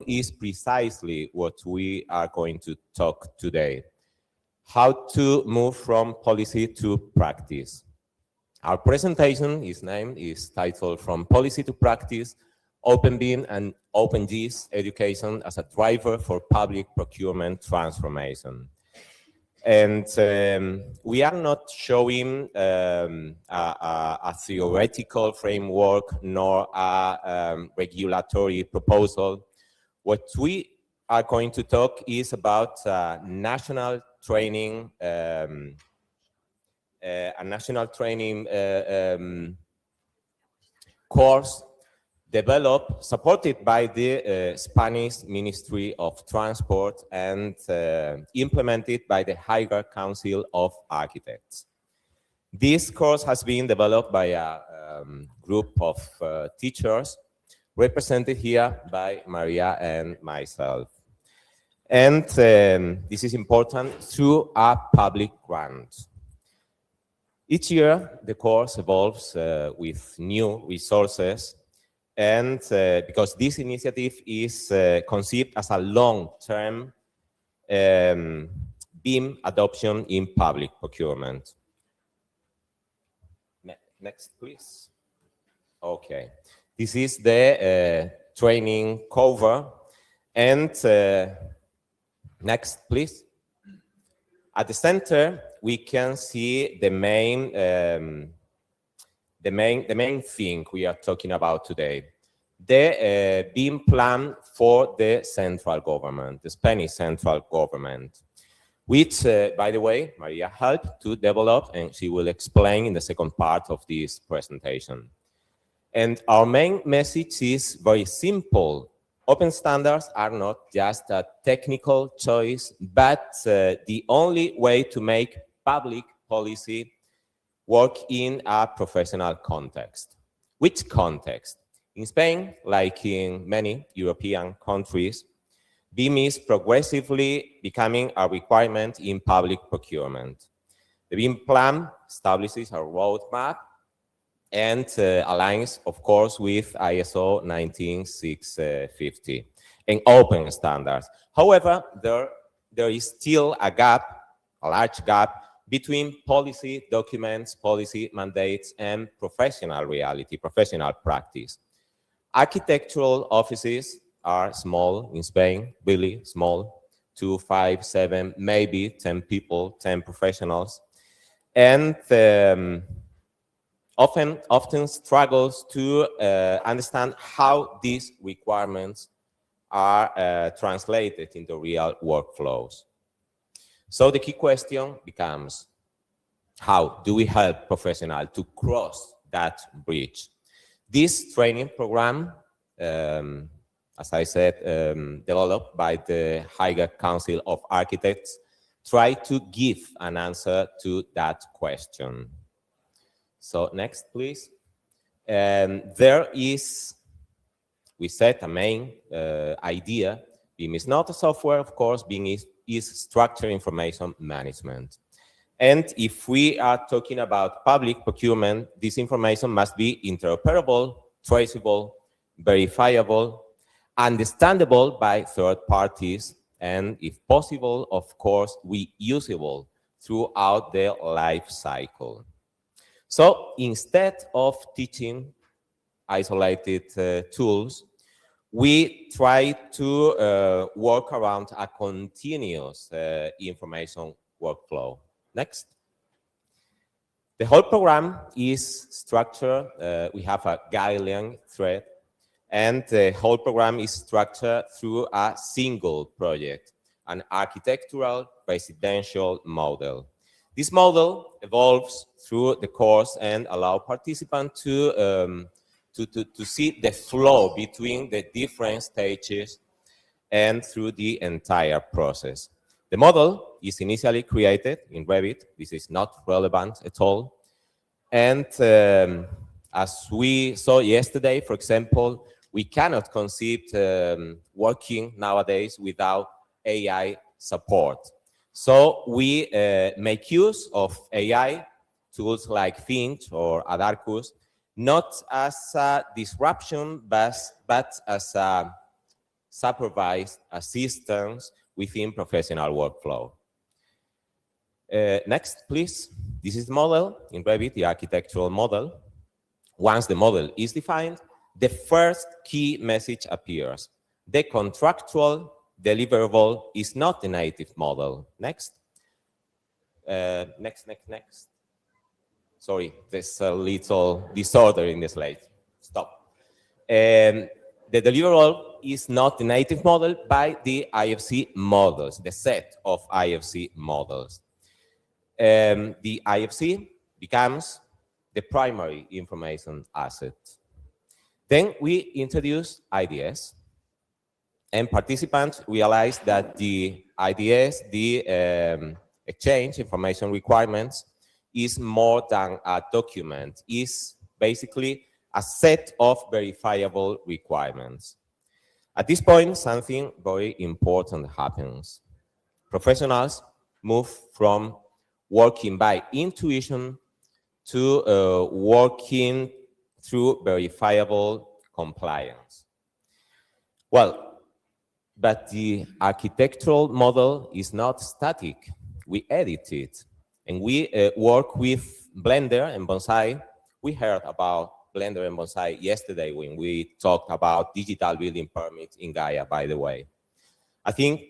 is precisely what we are going to talk today. How to move from policy to practice. Our presentation is titled From Policy to Practice, Open BIM and OpenGIS Education as a Driver for Public Procurement Transformation. And we are not showing a theoretical framework nor a regulatory proposal. What we are going to talk is about national training, course developed, supported by the Spanish Ministry of Transport and implemented by the Higher Council of Architects. This course has been developed by a group of teachers represented here by Maria and myself. And this is important through a public grant. Each year, the course evolves with new resources, and because this initiative is conceived as a long-term BIM adoption in public procurement. Next, please. Okay. This is the training cover, and next, please. At the center, we can see the main thing we are talking about today, the BIM plan for the central government, the Spanish central government, which, by the way, Maria helped to develop, and she will explain in the second part of this presentation. And our main message is very simple. Open standards are not just a technical choice, but the only way to make public policy work in a professional context. Which context? In Spain, like in many European countries, BIM is progressively becoming a requirement in public procurement. The BIM plan establishes a roadmap and aligns, of course, with ISO 19650 and open standards. However, there is still a gap, a large gap, between policy documents, policy mandates, and professional reality, professional practice. Architectural offices are small in Spain, really small, 2, 5, 7, maybe 10 people, 10 professionals, and often struggles to understand how these requirements are translated into real workflows. So the key question becomes, how do we help professionals to cross that bridge? This training program, as I said, developed by the Higher Council of Architects, try to give an answer to that question. So next, please. There is, we set a main idea. BIM is not a software, of course. BIM is structured information management. And if we are talking about public procurement, this information must be interoperable, traceable, verifiable, understandable by third parties, and if possible, of course, reusable throughout the life cycle. So instead of teaching isolated tools, we try to work around a continuous information workflow. Next. The whole program is structured. We have a guideline thread, and the whole program is structured through a single project, an architectural residential model. This model evolves through the course and allows participants to see the flow between the different stages and through the entire process. The model is initially created in Revit. This is not relevant at all. And as we saw yesterday, for example, we cannot conceive working nowadays without AI support. So we make use of AI tools like Finch or Adarcus, not as a disruption, but as a supervised assistance within professional workflow. Next, please. This is the model in Revit, the architectural model. Once the model is defined, the first key message appears. The contractual deliverable is not the native model. Next. Next. Sorry, there's a little disorder in the slide. Stop. The deliverable is not the native model by the IFC models, the set of IFC models. The IFC becomes the primary information asset. Then we introduce IDS, and participants realize that the IDS, the exchange information requirements, is more than a document, is basically a set of verifiable requirements. At this point, something very important happens. Professionals move from working by intuition to working through verifiable compliance. Well, but the architectural model is not static. We edit it, and we work with Blender and Bonsai. We heard about Blender and Bonsai yesterday when we talked about digital building permits in Gaia, by the way. I think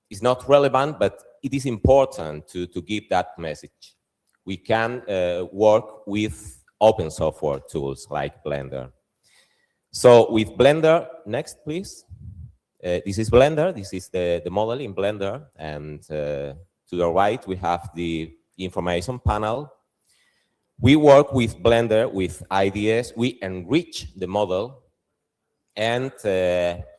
it's not relevant, but it is important to give that message. We can work with open software tools like Blender. So with Blender, next please. This is Blender, this is the model in Blender, and to the right we have the information panel. We work with Blender, with IDS, we enrich the model and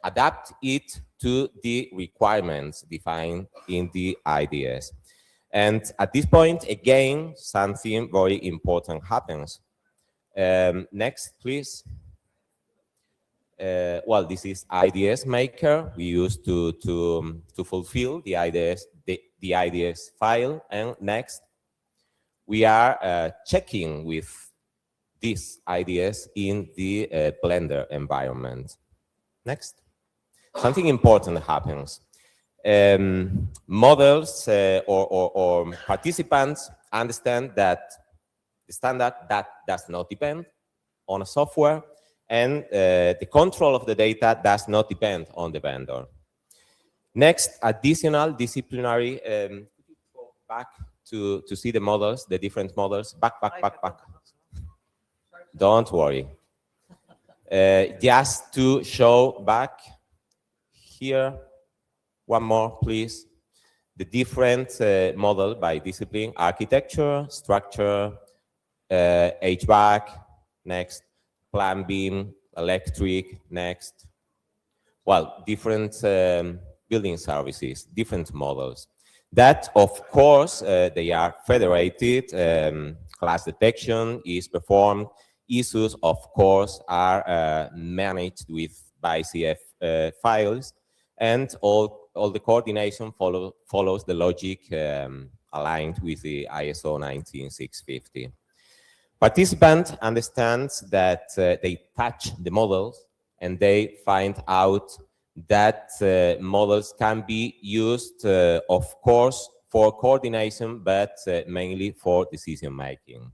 adapt it to the requirements defined in the IDS. And at this point, again, something very important happens. Next, please. Well, this is IDS Maker. We use to fulfill the IDS file. And next, we are checking with this IDS in the Blender environment. Next. Something important happens. Models or participants understand that the standard that does not depend on a software, and the control of the data does not depend on the vendor. Next, additional disciplinary, go back to see the models, the different models, back. Don't worry. Just to show back here, one more, please. The different model by discipline: architecture, structure, HVAC, next, plumbing, electric, next. Well, different building services, different models. That, of course, they are federated. Class detection is performed. Issues, of course, are managed by CF files, and all the coordination follows the logic aligned with the ISO 19650. Participant understands that they touch the models and they find out that models can be used, of course, for coordination, but mainly for decision making.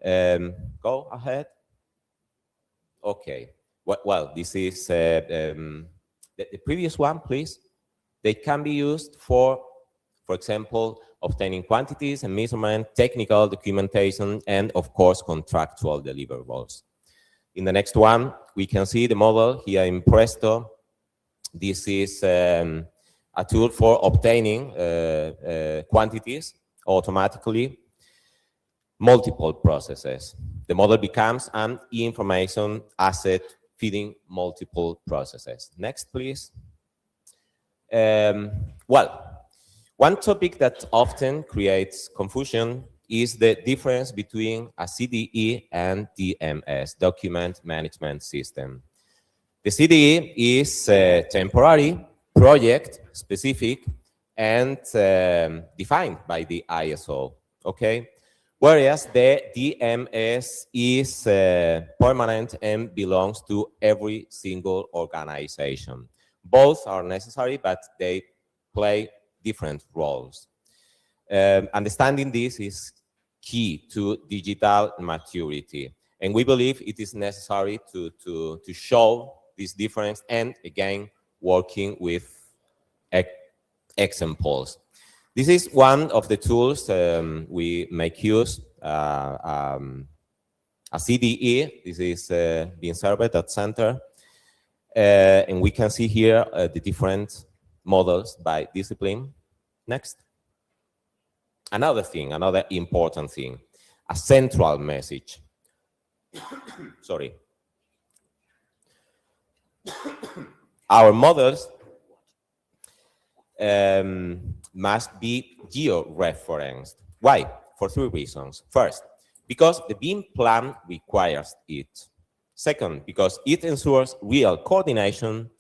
Go ahead. Okay. Well, this is the previous one, please. They can be used for example, obtaining quantities and measurement, technical documentation, and of course, contractual deliverables. In the next one, we can see the model here in Presto. This is a tool for obtaining quantities automatically, multiple processes. The model becomes an information asset feeding multiple processes. Next, please. Well, one topic that often creates confusion is the difference between a CDE and DMS, Document Management System. The CDE is temporary, project specific, and defined by the ISO, okay? Whereas the DMS is permanent and belongs to every single organization. Both are necessary, but they play different roles. Understanding this is key to digital maturity. And we believe it is necessary to show this difference and, again, working with examples. This is one of the tools we make use, a CDE. This is being served at center. And we can see here the different models by discipline. Next. Another thing, another important thing, a central message. Sorry. Our models must be geo-referenced. Why? For three reasons. First, because the BIM plan requires it. Second, because it ensures real coordination.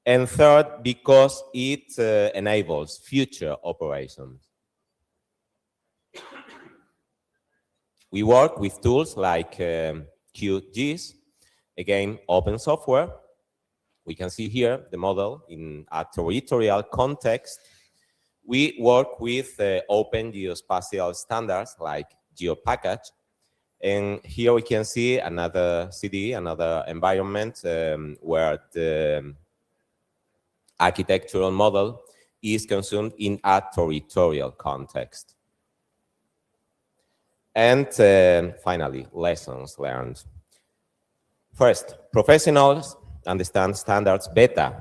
And third, because it enables future operations. We work with tools like QGIS, again, open software. We can see here the model in a territorial context. We work with open geospatial standards like GeoPackage. And here we can see another CD, another environment where the architectural model is consumed in a territorial context. And finally, lessons learned. First, professionals understand standards better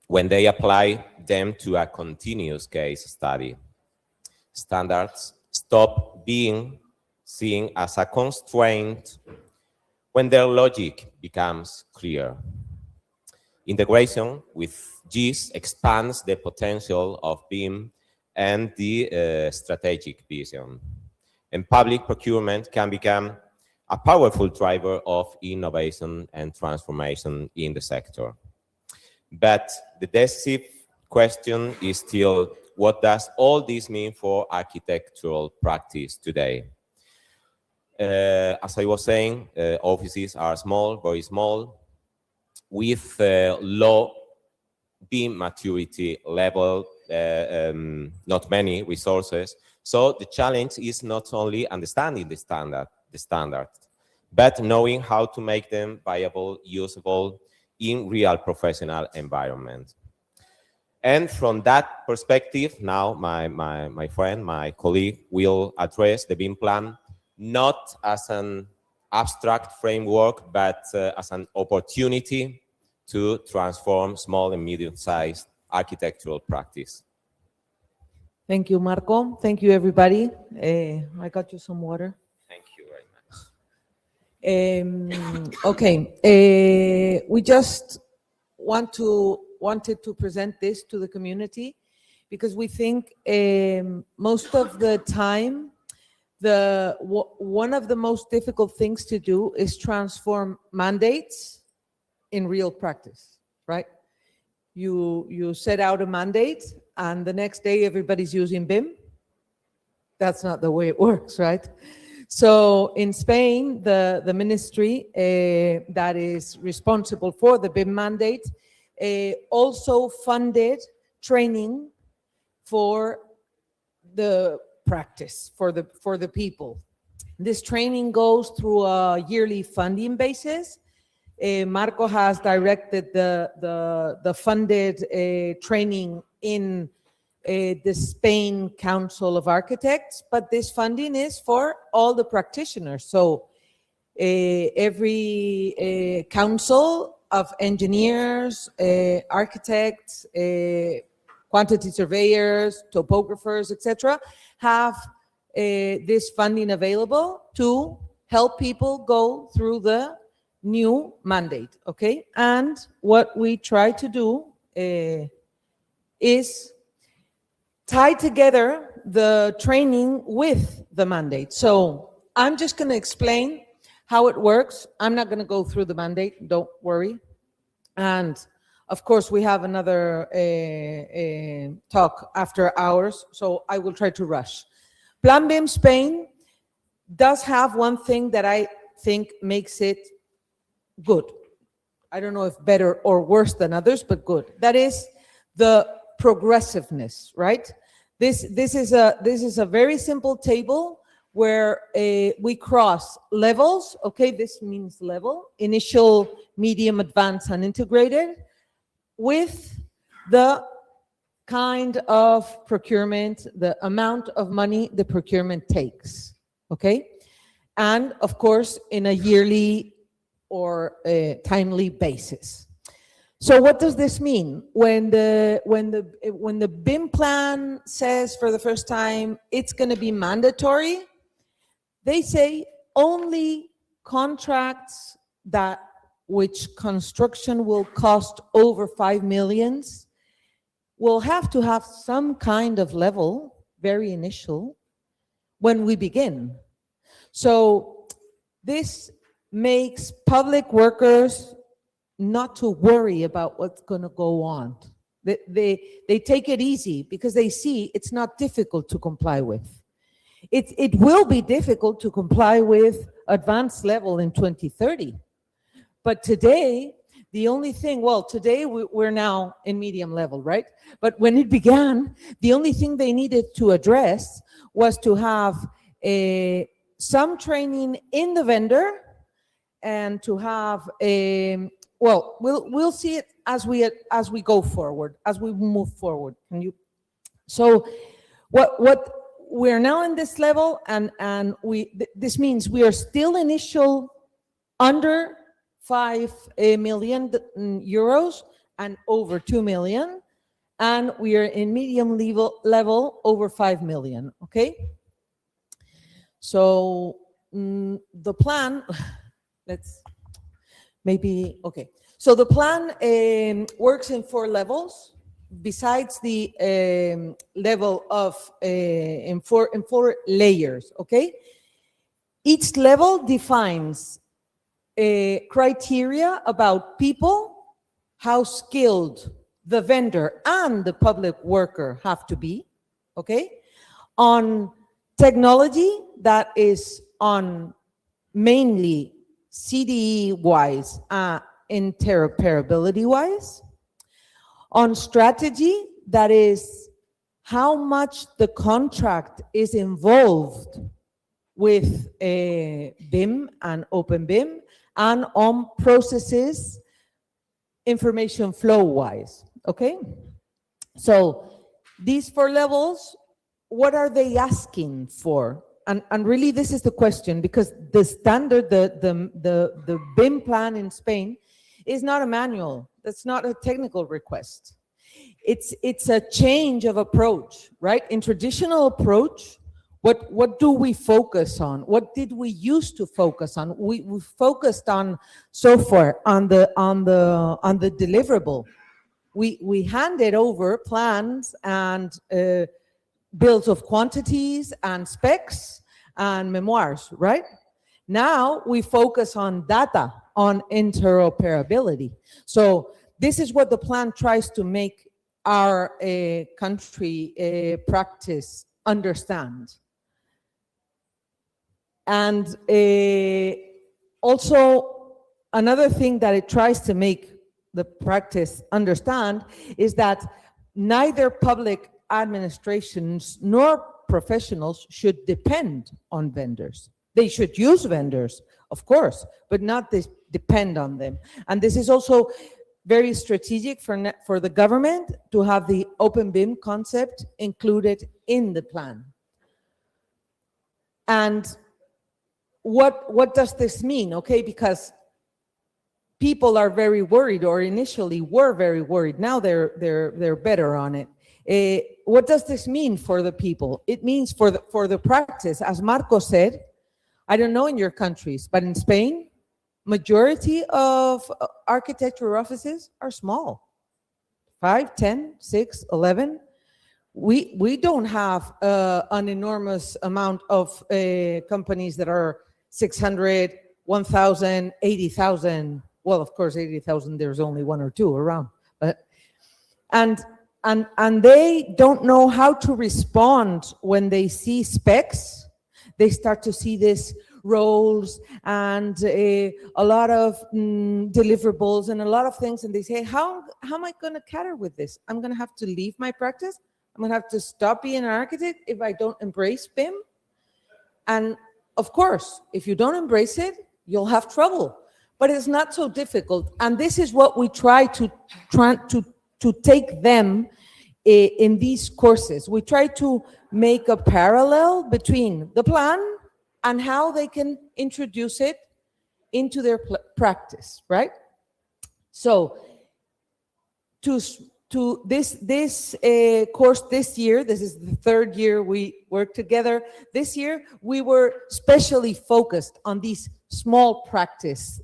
when they apply them to a continuous case study. Standards stop being seen as a constraint when their logic becomes clear. Integration with GIS expands the potential of BIM and the strategic vision. And public procurement can become a powerful driver of innovation and transformation in the sector. But the decisive question is still, what does all this mean for architectural practice today? As I was saying, offices are small, very small, with low BIM maturity level, not many resources. So the challenge is not only understanding the standard, but knowing how to make them viable, usable in real professional environment. And from that perspective, now my friend, my colleague will address the BIM plan not as an abstract framework, but as an opportunity to transform small and medium-sized architectural practice. Thank you, Marco. Thank you, everybody. I got you some water. Thank you very much. Okay, we just wanted to present this to the community because we think most of the time one of the most difficult things to do is transform mandates in real practice, right? You set out a mandate and the next day everybody's using BIM. That's not the way it works, right? So in Spain, the ministry that is responsible for the BIM mandate also funded training for the practice, for the people. This training goes through a yearly funding basis. Marco has directed the funded training in the Spain Council of Architects, but this funding is for all the practitioners. So every council of engineers, architects, quantity surveyors, topographers, etc., have this funding available to help people go through the new mandate, okay? And what we try to do is tie together the training with the mandate. So I'm just going to explain how it works. I'm not going to go through the mandate, don't worry. And of course, we have another talk after hours, so I will try to rush. Plan BIM Spain does have one thing that I think makes it good. I don't know if better or worse than others, but good. That is the progressiveness, right? This is a very simple table where we cross levels. Okay, this means level: initial, medium, advanced, and integrated, with the kind of procurement, the amount of money the procurement takes. Okay, and of course in a yearly or a timely basis. So what does this mean? When the BIM plan says for the first time it's going to be mandatory, they say only contracts which construction will cost over 5 million will have to have some kind of level, very initial, when we begin. So this makes public workers not to worry about what's going to go on. They take it easy because they see it's not difficult to comply with. It will be difficult to comply with advanced level in 2030. But today, the only thing, well, today we're now in medium level, right? But when it began, the only thing they needed to address was to have some training in the vendor, and to have well, we'll see it as we go forward, as we move forward. So what we're now in this level, and this means we are still initial under 5 million euros and over 2 million, and we are in medium level over 5 million. Okay. So the plan. Let's maybe, okay. So the plan works in 4 levels, besides the level of, in four layers, okay? Each level defines criteria about people, how skilled the vendor and the public worker have to be, okay? On technology, that is on mainly CDE-wise, interoperability-wise. On strategy, that is how much the contract is involved with BIM and Open BIM, and on processes, information flow-wise, okay? So these 4 levels, what are they asking for? And really, this is the question, because the standard, the BIM plan in Spain is not a manual. That's not a technical request. It's a change of approach, right? In traditional approach, what do we focus on? What did we used to focus on? We focused on so far on the deliverable. We handed over plans and bills of quantities and specs and memoirs, right? Now we focus on data, on interoperability. So this is what the plan tries to make our country practice understand. And also another thing that it tries to make the practice understand is that neither public administrations nor professionals should depend on vendors. They should use vendors, of course, but not depend on them. And this is also very strategic for the government to have the Open BIM concept included in the plan. And what does this mean? Okay, because people are very worried, or initially were very worried. Now they're better on it. What does this mean for the people? It means for the practice, as Marco said, I don't know in your countries, but in Spain, majority of architecture offices are small. 5, 10, 6, 11. We don't have an enormous amount of companies that are 600, 1,000, 80,000. Well, of course, 80,000, there's only 1 or 2 around. But and they don't know how to respond when they see specs. They start to see this roles and a lot of deliverables and a lot of things. And they say, how am I going to cater with this? I'm going to have to leave my practice. I'm going to have to stop being an architect if I don't embrace BIM. And of course, if you don't embrace it, you'll have trouble. But it's not so difficult. And this is what we try to take them in these courses. We try to make a parallel between the plan and how they can introduce it into their practice, right? So to this course this year, this is the third year we work together. This year, we were specially focused on these small practice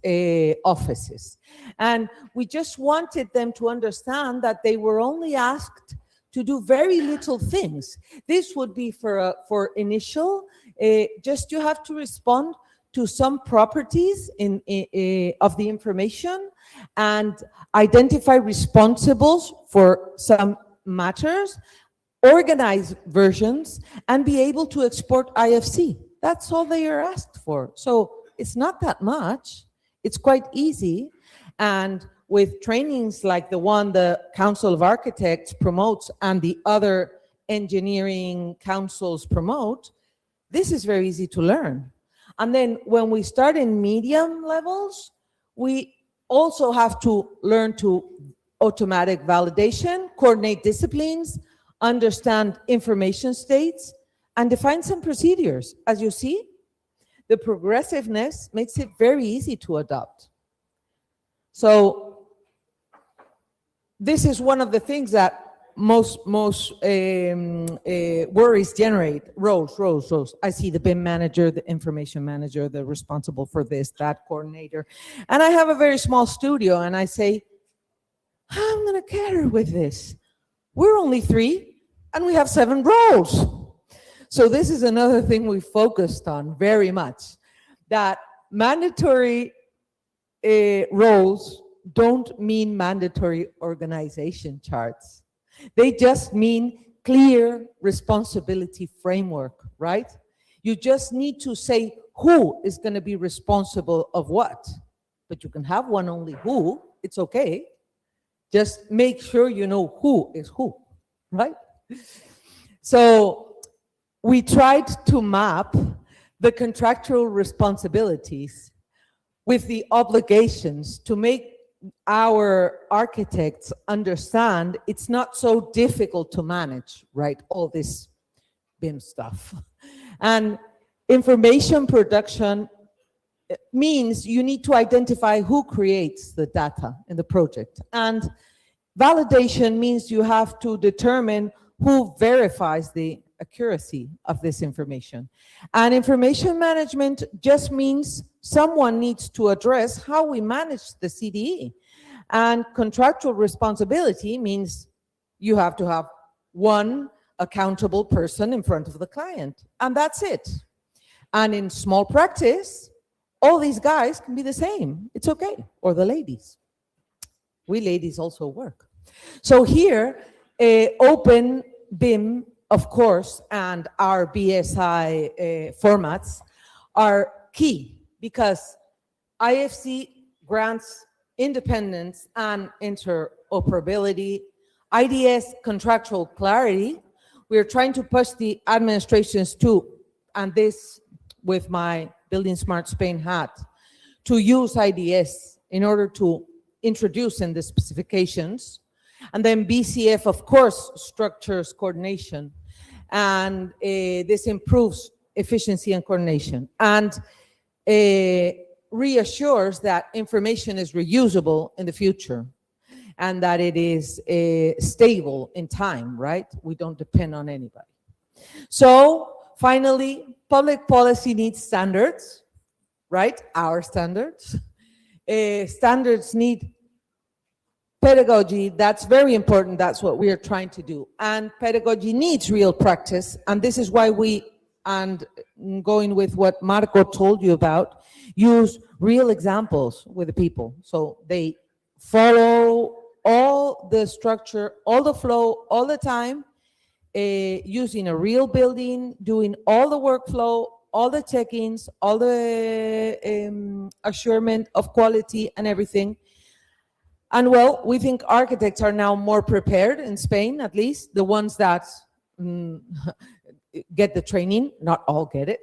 offices. And we just wanted them to understand that they were only asked to do very little things. This would be for initial, just you have to respond to some properties of the information and identify responsibles for some matters, organize versions, and be able to export IFC. That's all they are asked for. So it's not that much. It's quite easy. And with trainings like the one the Council of Architects promotes and the other engineering councils promote, this is very easy to learn. And then when we start in medium levels, we also have to learn to automatic validation, coordinate disciplines, understand information states, and define some procedures. As you see, the progressiveness makes it very easy to adopt. So this is one of the things that most worries generate. Roles. I see the BIM manager, the information manager, the responsible for this, that coordinator. And I have a very small studio and I say, how am I going to cater with this? We're only 3 and we have 7 roles. So this is another thing we focused on very much, that mandatory roles don't mean mandatory organization charts. They just mean clear responsibility framework, right? You just need to say who is going to be responsible of what. But you can have one only who, it's okay. Just make sure you know who is who, right? So we tried to map the contractual responsibilities with the obligations to make our architects understand it's not so difficult to manage, right? All this BIM stuff. And information production means you need to identify who creates the data in the project. And validation means you have to determine who verifies the accuracy of this information. And information management just means someone needs to address how we manage the CDE. And contractual responsibility means you have to have one accountable person in front of the client, and that's it. And in small practice, all these guys can be the same. It's okay, or the ladies. We ladies also work. So here, open BIM, of course, and our BSI formats are key because IFC grants independence and interoperability, IDS contractual clarity. We're trying to push the administrations to, and this with my Building Smart Spain hat, to use IDS in order to introduce in the specifications. And then BCF, of course, structures coordination. And this improves efficiency and coordination. And reassures that information is reusable in the future and that it is stable in time, right? We don't depend on anybody. So finally, public policy needs standards, right? Our standards. Standards need pedagogy. That's very important. That's what we are trying to do. And pedagogy needs real practice. And this is why we, and going with what Marco told you about, use real examples with the people. So they follow all the structure, all the flow, all the time, using a real building, doing all the workflow, all the check-ins, all the assurement of quality and everything. And well, we think architects are now more prepared in Spain, at least the ones that get the training, not all get it,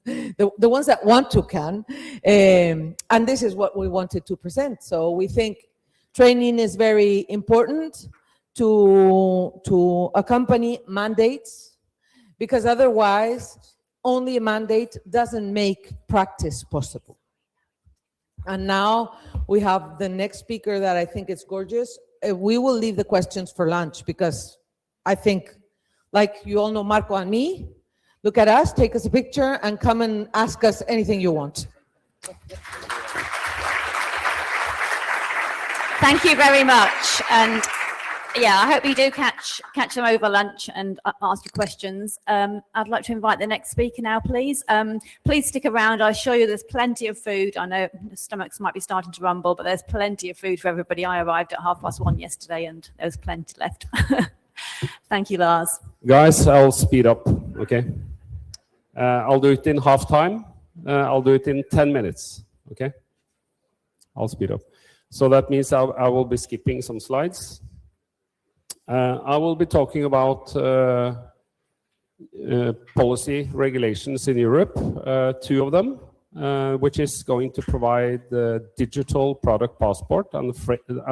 the ones that want to can. And this is what we wanted to present. So we think training is very important to accompany mandates, because otherwise only a mandate doesn't make practice possible. And now we have the next speaker that I think is gorgeous. We will leave the questions for lunch, because I think, like you all know Marco and me, look at us, take us a picture, and come and ask us anything you want. Thank you very much. And yeah, I hope you do catch them over lunch and ask your questions. I'd like to invite the next speaker now, please. Please stick around. I'll show you there's plenty of food. I know the stomachs might be starting to rumble, but there's plenty of food for everybody. I arrived at 1:30 yesterday and there's plenty left. Thank you, Lars. Guys, I'll speed up, okay? I'll do it in half time. I'll do it in 10 minutes, okay? I'll speed up. So that means I will be skipping some slides. I will be talking about policy regulations in Europe, 2 of them, which is going to provide the digital product passport and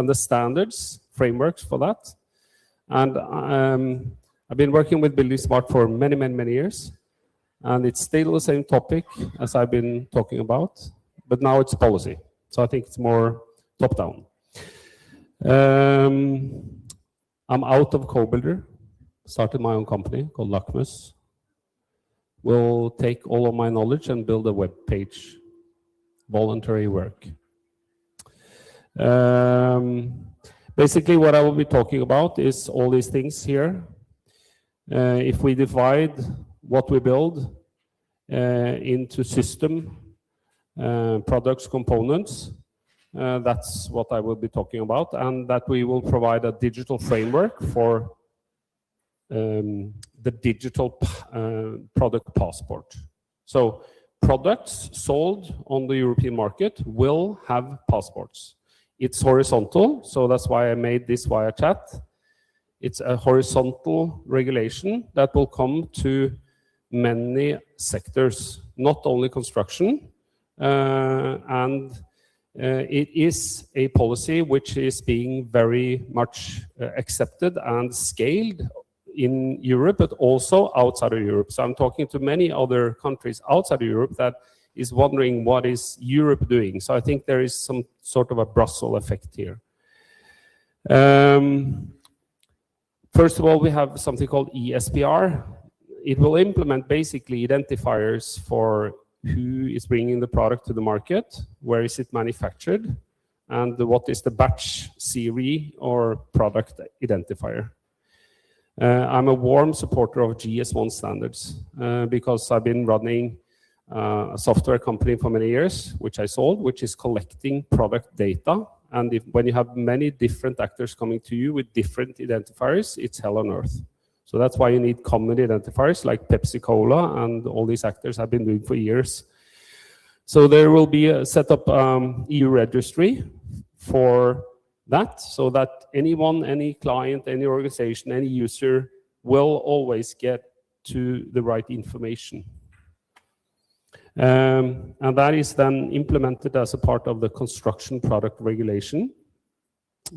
the standards, frameworks for that. And I've been working with Building Smart for many, many, many years. And it's still the same topic as I've been talking about, but now it's policy. So I think it's more top-down. I'm out of co-builder, started my own company called Lakmus. Will take all of my knowledge and build a web page, voluntary work. Basically what I will be talking about is all these things here. If we divide what we build into system, products, components, that's what I will be talking about, and that we will provide a digital framework for the digital product passport. So products sold on the European market will have passports. It's horizontal, so that's why I made this via chat. It's a horizontal regulation that will come to many sectors, not only construction, it is a policy which is being very much accepted and scaled in Europe, but also outside of Europe. So I'm talking to many other countries outside of Europe that is wondering what is Europe doing. So I think there is some sort of a Brussels effect here. First of all, we have something called ESPR. It will implement basically identifiers for who is bringing the product to the market, where is it manufactured, and what is the batch series or product identifier. I'm a warm supporter of GS1 standards because I've been running a software company for many years, which I sold, which is collecting product data. And when you have many different actors coming to you with different identifiers, it's hell on earth. So that's why you need common identifiers like Pepsi Cola and all these actors have been doing for years. So there will be a set up EU registry for that, so that anyone, any client, any organization, any user will always get to the right information. And that is then implemented as a part of the construction product regulation.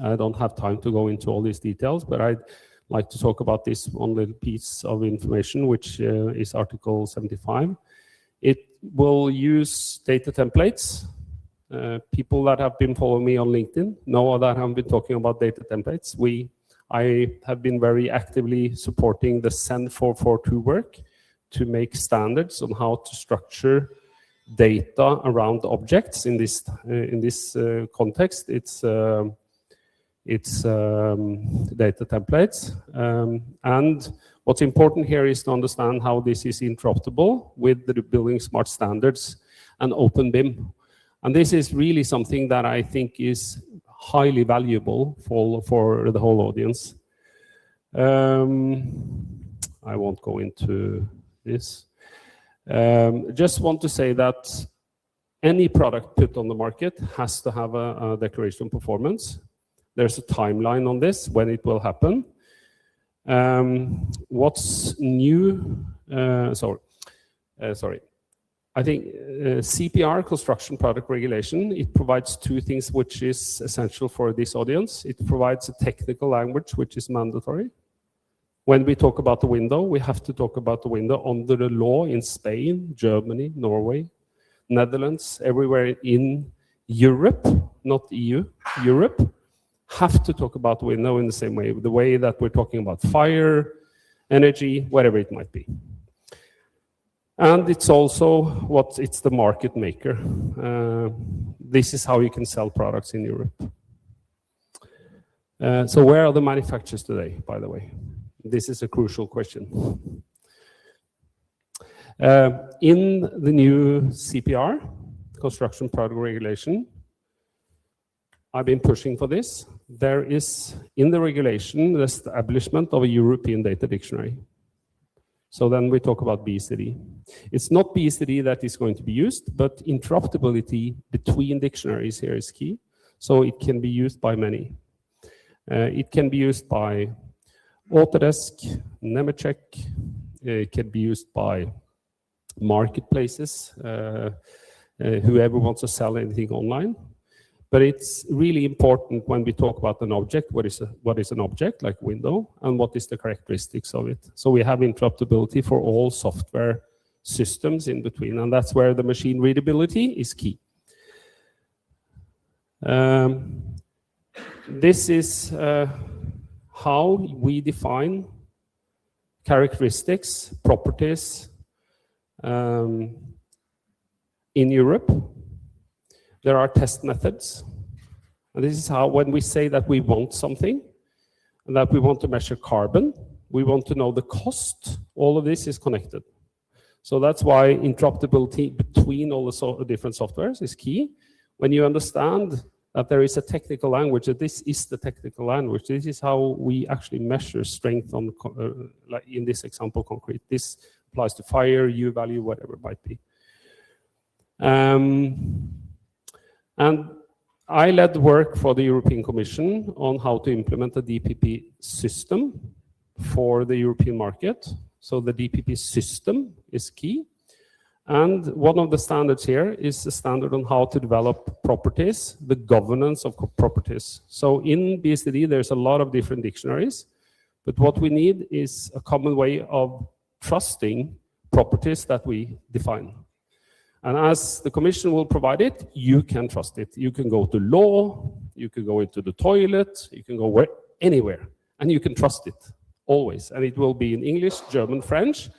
I don't have time to go into all these details, but I'd like to talk about this one little piece of information, which is Article 75. It will use data templates. People that have been following me on LinkedIn know that I've been talking about data templates. I have been very actively supporting the SEN 442 work to make standards on how to structure data around objects in this context. It's data templates. And what's important here is to understand how this is interoperable with the Building Smart standards and Open BIM. And this is really something that I think is highly valuable for the whole audience. I won't go into this. Just want to say that any product put on the market has to have a declaration of performance. There's a timeline on this, when it will happen. What's new? Sorry. I think CPR, Construction Product Regulation, it provides two things which is essential for this audience. It provides a technical language which is mandatory. When we talk about the window, we have to talk about the window under the law in Spain, Germany, Norway, Netherlands, everywhere in Europe, not EU, Europe, have to talk about the window in the same way, the way that we're talking about fire, energy, whatever it might be. And it's also it's the market maker. This is how you can sell products in Europe. So where are the manufacturers today, by the way? This is a crucial question. In the new CPR, Construction Product Regulation, I've been pushing for this. There is, in the regulation, the establishment of a European data dictionary. So then we talk about BCD. It's not BCD that is going to be used, but interoperability between dictionaries here is key. So it can be used by many. It can be used by Autodesk, Nemetschek. It can be used by marketplaces, whoever wants to sell anything online. But it's really important when we talk about an object, what is an object, like window, and what is the characteristics of it. So we have interoperability for all software systems in between, and that's where the machine readability is key. This is how we define characteristics, properties in Europe. There are test methods. And this is how, when we say that we want something, and that we want to measure carbon, we want to know the cost, all of this is connected. So that's why interoperability between all the different softwares is key. When you understand that there is a technical language, that this is the technical language, this is how we actually measure strength on, like in this example, concrete. This applies to fire, U value, whatever it might be. And I led work for the European Commission on how to implement a DPP system for the European market. So the DPP system is key. And one of the standards here is a standard on how to develop properties, the governance of properties. So in BSDD, there's a lot of different dictionaries, but what we need is a common way of trusting properties that we define. And as the Commission will provide it, you can trust it. You can go to law, you can go into the toilet, you can go anywhere, and you can trust it, always. And it will be in English, German, French,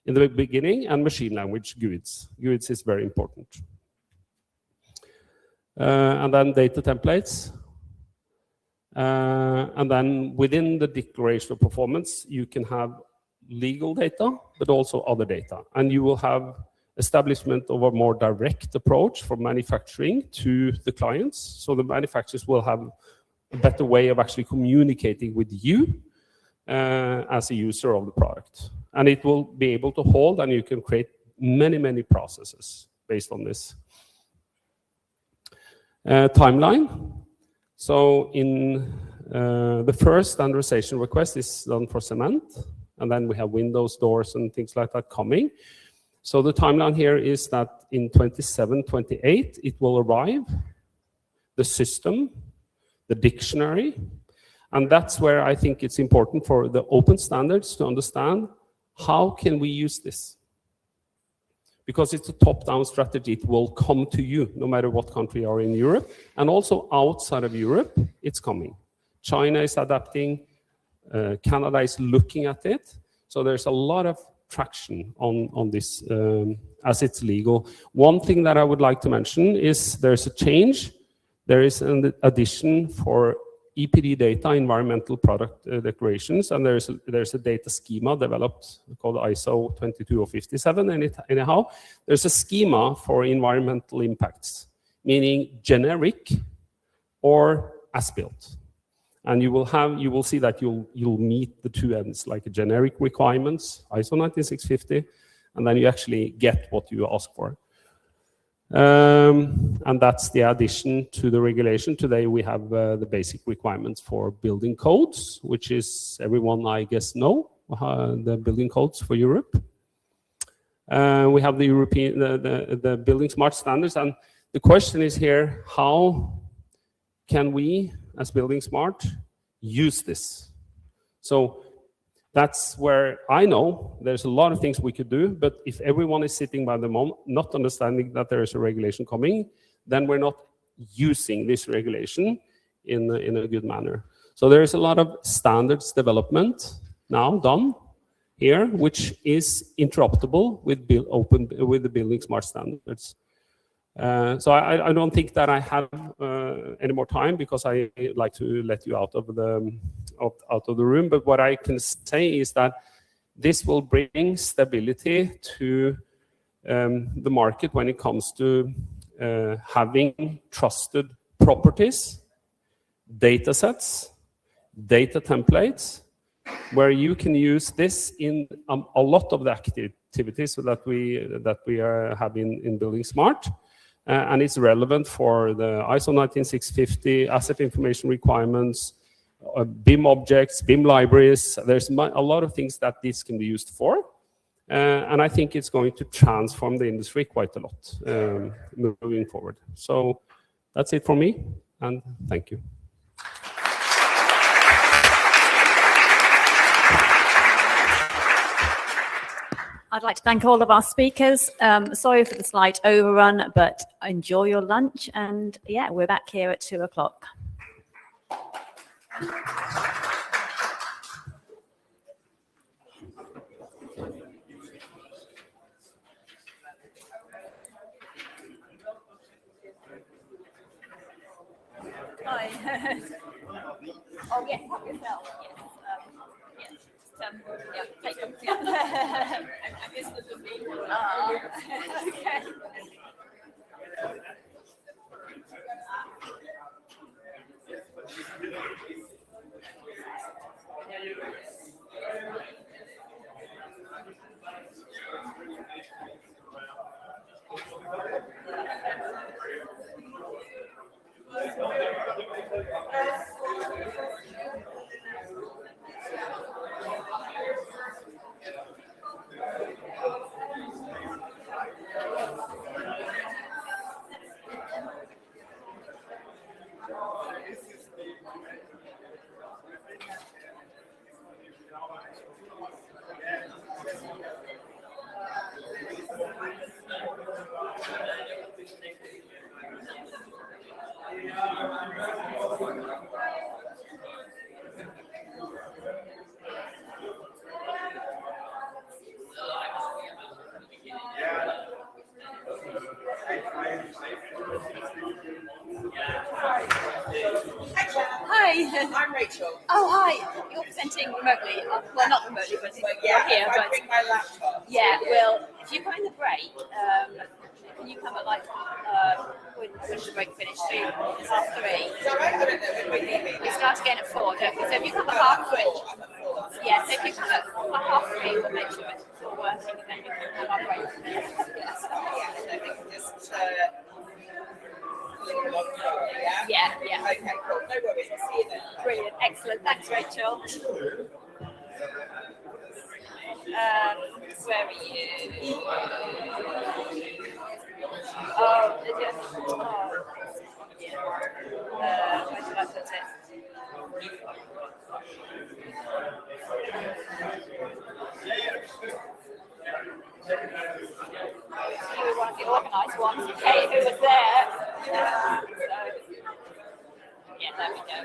in the beginning, and machine language, GUIDs. GUIDs is very important. And then data templates. And then within the declaration of performance, you can have legal data, but also other data. And you will have establishment of a more direct approach from manufacturing to the clients. So the manufacturers will have a better way of actually communicating with you as a user of the product. And it will be able to hold, and you can create many, many processes based on this. Timeline. So in the first standardization request is done for cement, and then we have windows, doors, and things like that coming. So the timeline here is that in 27, 28, it will arrive, the system, the dictionary, and that's where I think it's important for the open standards to understand how can we use this? Because it's a top-down strategy, it will come to you no matter what country you are in Europe, and also outside of Europe, it's coming. China is adapting, Canada is looking at it, so there's a lot of traction on this as it's legal. One thing that I would like to mention is there's a change. There is an addition for EPD data, environmental product declarations, and there's a data schema developed called ISO 22057. And anyhow, there's a schema for environmental impacts, meaning generic or as-built. And you will see that you'll meet the two ends, like generic requirements, ISO 19650, and then you actually get what you ask for. And that's the addition to the regulation. Today we have the basic requirements for building codes, which is everyone, I guess, know the building codes for Europe. We have the European, the building smart standards, and the question is here, how can we, as Building Smart, use this? So that's where I know there's a lot of things we could do, but if everyone is sitting by the moment, not understanding that there is a regulation coming, then we're not using this regulation in a good manner. So there is a lot of standards development now done here, which is interoperable with the Building Smart standards. So I don't think that I have any more time, because I like to let you out of the room. But what I can say is that this will bring stability to the market when it comes to having trusted properties, data sets, data templates, where you can use this in a lot of the activities that we are having in Building Smart. And it's relevant for the ISO 19650, asset information requirements, BIM objects, BIM libraries. There's a lot of things that this can be used for. And I think it's going to transform the industry quite a lot moving forward. So that's it for me, and thank you. I'd like to thank all of our speakers. Sorry for the slight overrun, but enjoy your lunch. And yeah, we're back here at 2 o'clock. Hi. Oh, yeah, help yourself. Yes. Yeah, take them. Yeah. I guess this would be. Okay. Hi, I'm Rachel. Oh, hi. You're presenting remotely. Well, not remotely, but you're here. But I bring my laptop. Yeah. Well, if you come in the break, can you come at like when the break finished? So it's half 3. So I don't know when we're leaving. We start again at 4, don't we? So if you come at half 3, yeah. So if you come at half 3, we'll make sure it's all working, and then you can have our break. Yes. Yeah. So we can just. Yeah. Okay, cool. No worries. I'll see you then. Brilliant. Excellent. Thanks, Rachel. Where are you? Oh, did you? Oh. Where did I put it? You were one of the organised ones. Kate, who was there. Yeah, there we go.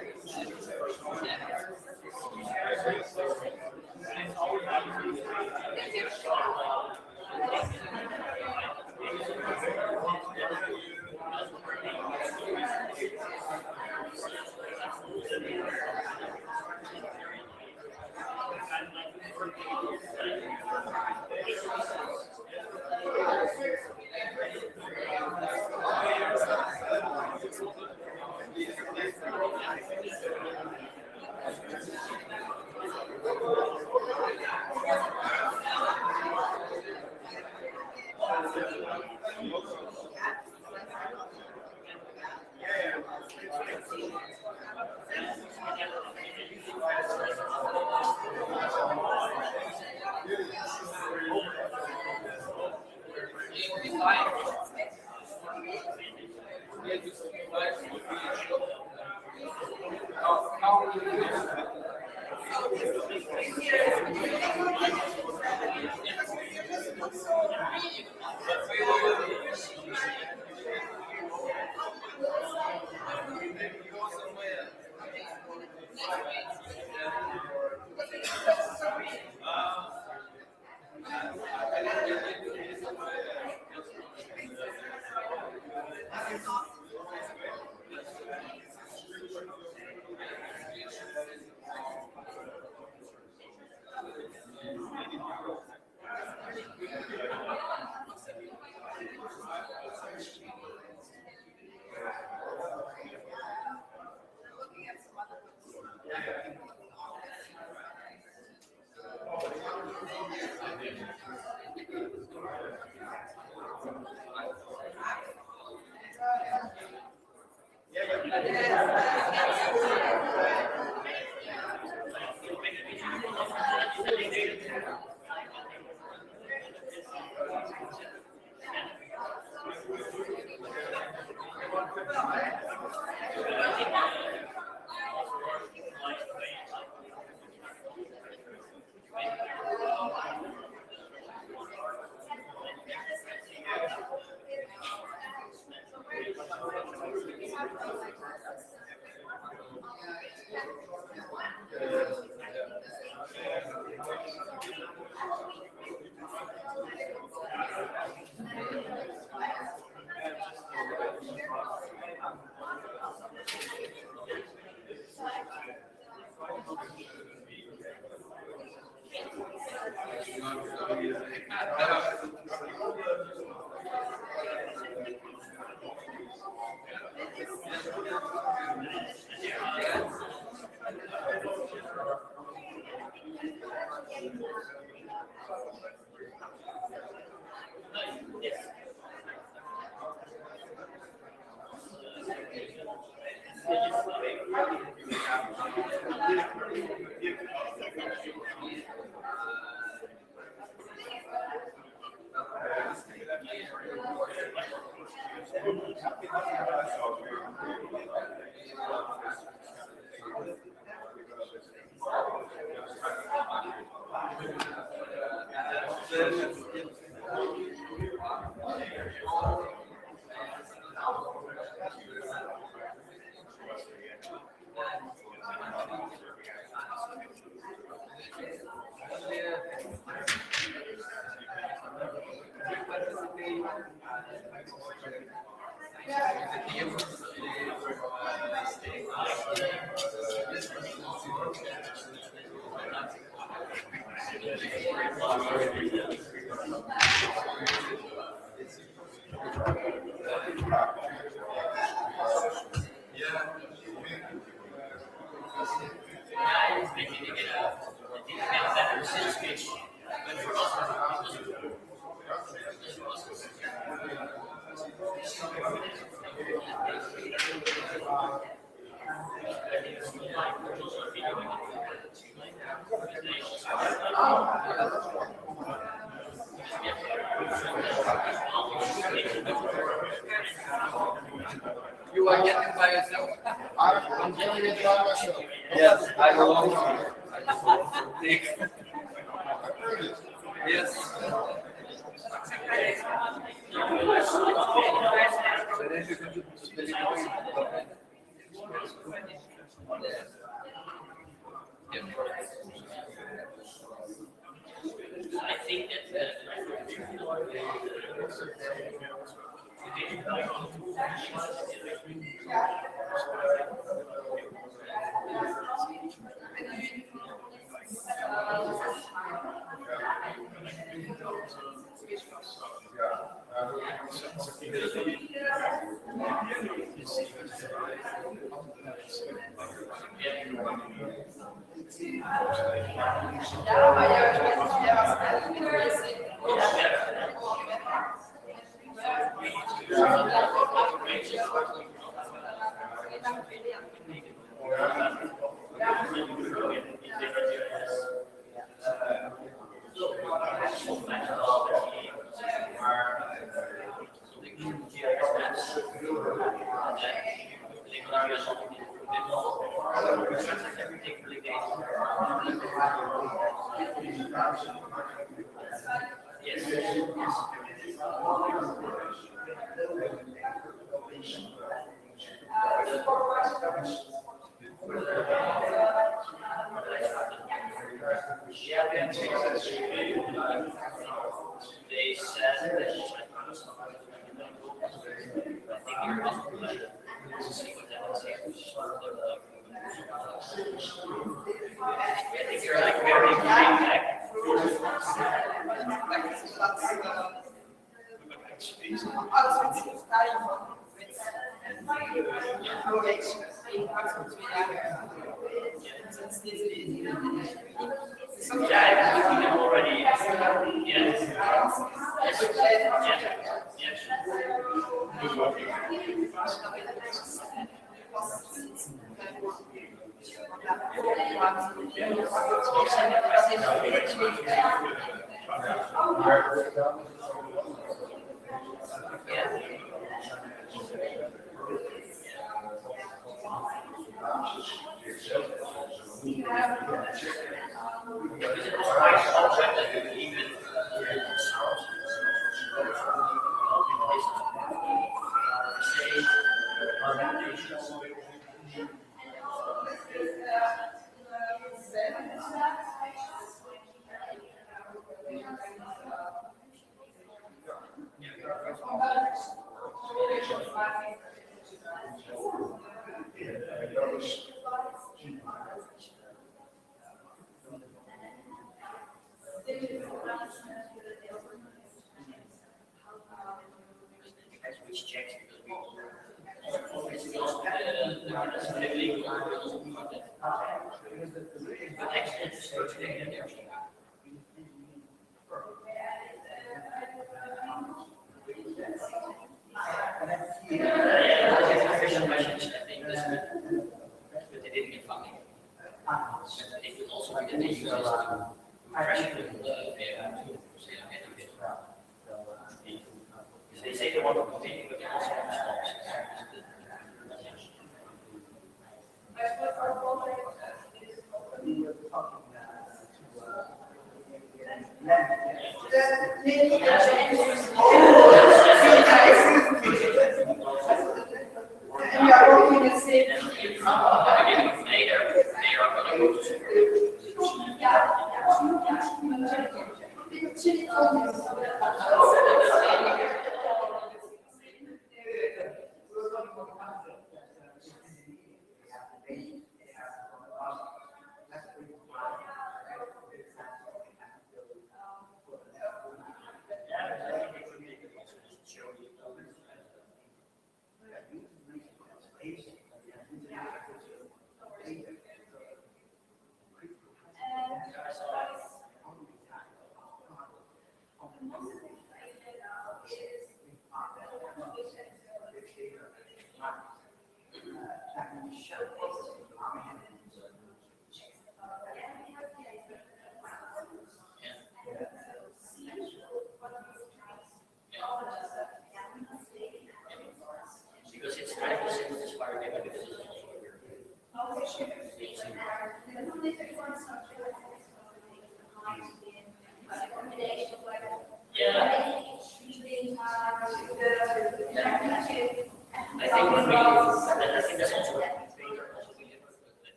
You are getting by yourself? I'm getting it by myself. Yes, I will. Yes. I think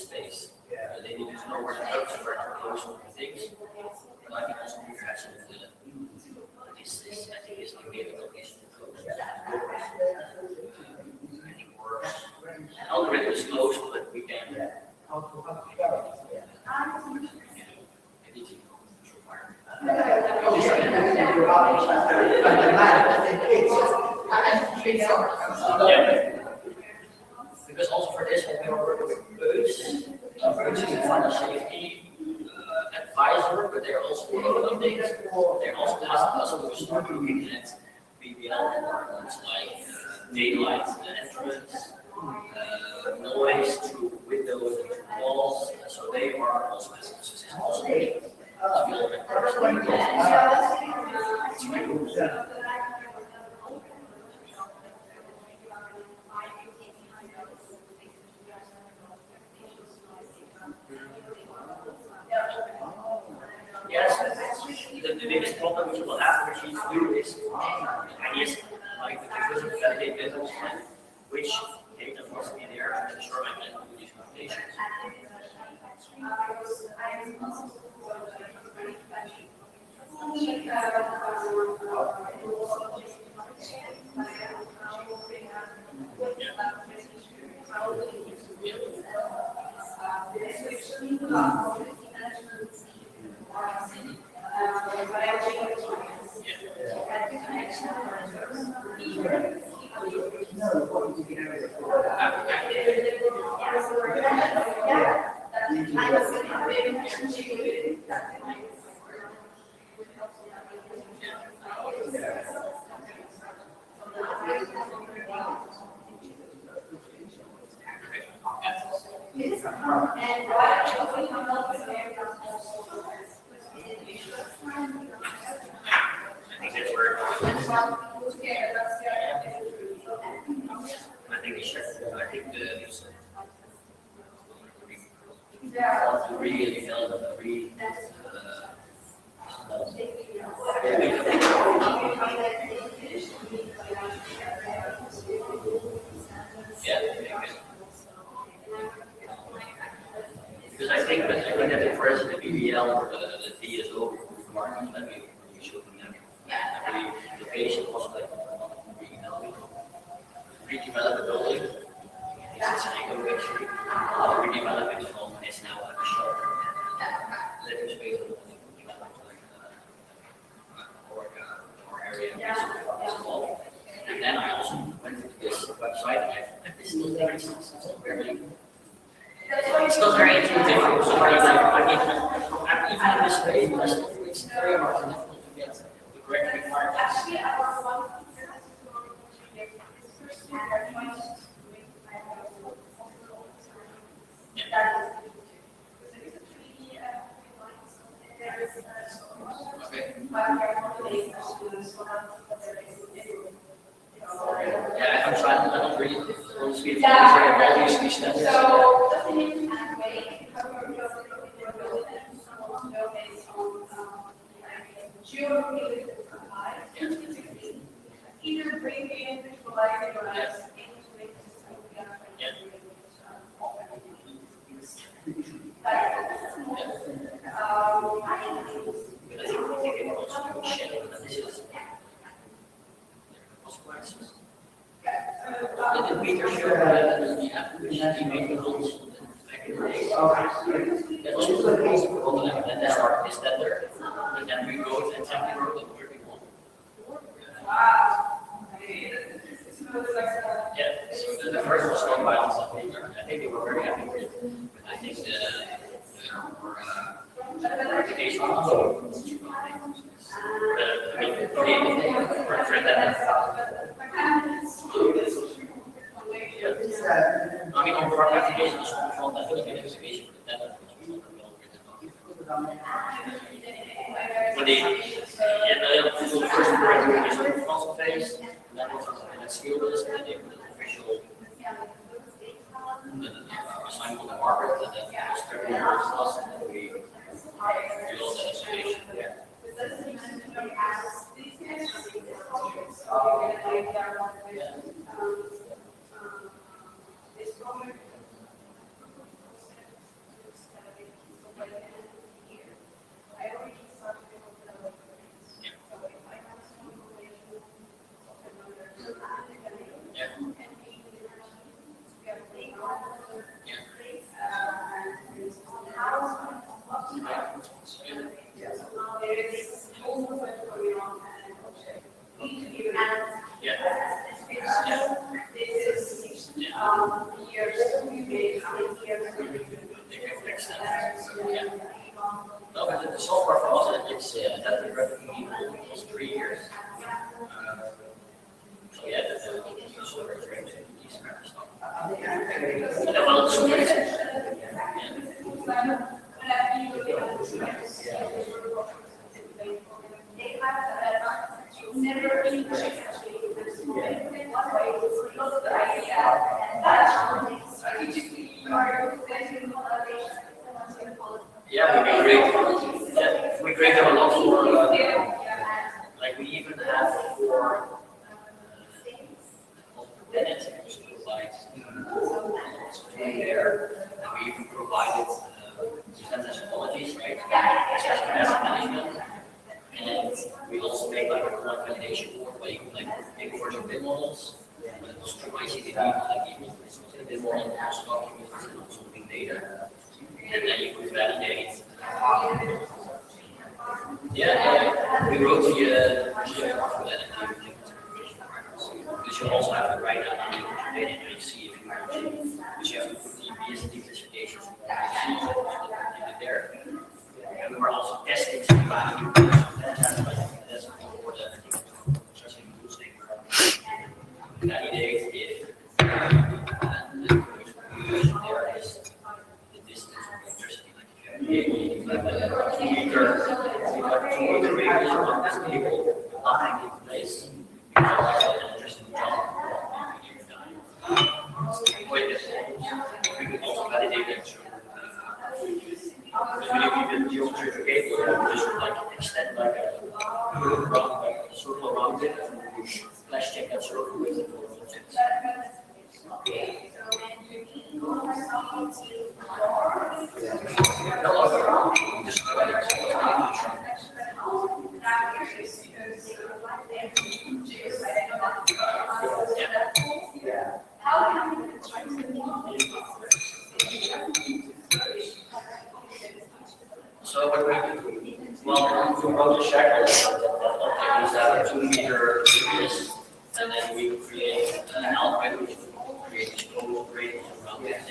space. They need to know where to go to those sort of things. But I think also we have some this I think is the main application of code. I think we're algorithm is close, but we can. Yeah. Because also for this, we are working with birds. Birds is a financial safety advisor, but they're also working on updates. They're also asking us to start looking at BBL requirements like daylight entrance, noise through windows and through walls. So they are also asking us to also yes, the biggest problem which will have for these two is ideas like the difference of validate business and which data must be there to ensure I can do these computations. Because I think that the first the BBL or the DSO requirement that we should have, the patient was like redevelop the building. It's an eco actually. Redevelop it from is now like a shop. Living space or area is involved. And then I also went to this website and this is it's not very intuitive. So I'm even in this space, it's very hard to get the correct requirements. Yeah, I'm trying to not really speak all these steps. Either bring in visualizing or Yeah, so the first was done by something. I think they were very happy with it. I think the application also I mean, on our application is controlled by the investigation for the data. For the first is responsible phase, then it's skill list, and then the official assignment to the market, and then us, and then we do all the investigation. Yeah. No, but the software for us, it's that we was 3 years. So yeah, the software is very good. And then we'll just yeah, we create them a lot for, like we even have for minutes, like there, and we even provided percentage qualities, right? Asset management, and we also make like a product validation board where you can like make version BIM models. But it was through ICT, like even BIM model also documents and also big data, and then you could validate. Yeah, we wrote the GFR for that. Because you also have to write down the data and see if you actually, because you have to put the BSD specifications there. And we were also testing some value. That's for the validate if there is the distance of electricity. Like if you have a meter, the radius of this cable lying in place. We could also validate that the ultra cable just like extend like a circle around it and flash check that circle with it. So what we do, well, we wrote the shackle that was a 2 meter radius, and then we create an algorithm which creates total radius around it.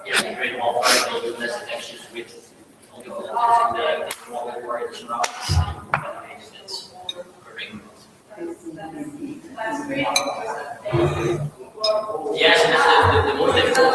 Yeah, we create all five and you less connections with all the model where it's around. Yes, the most difficult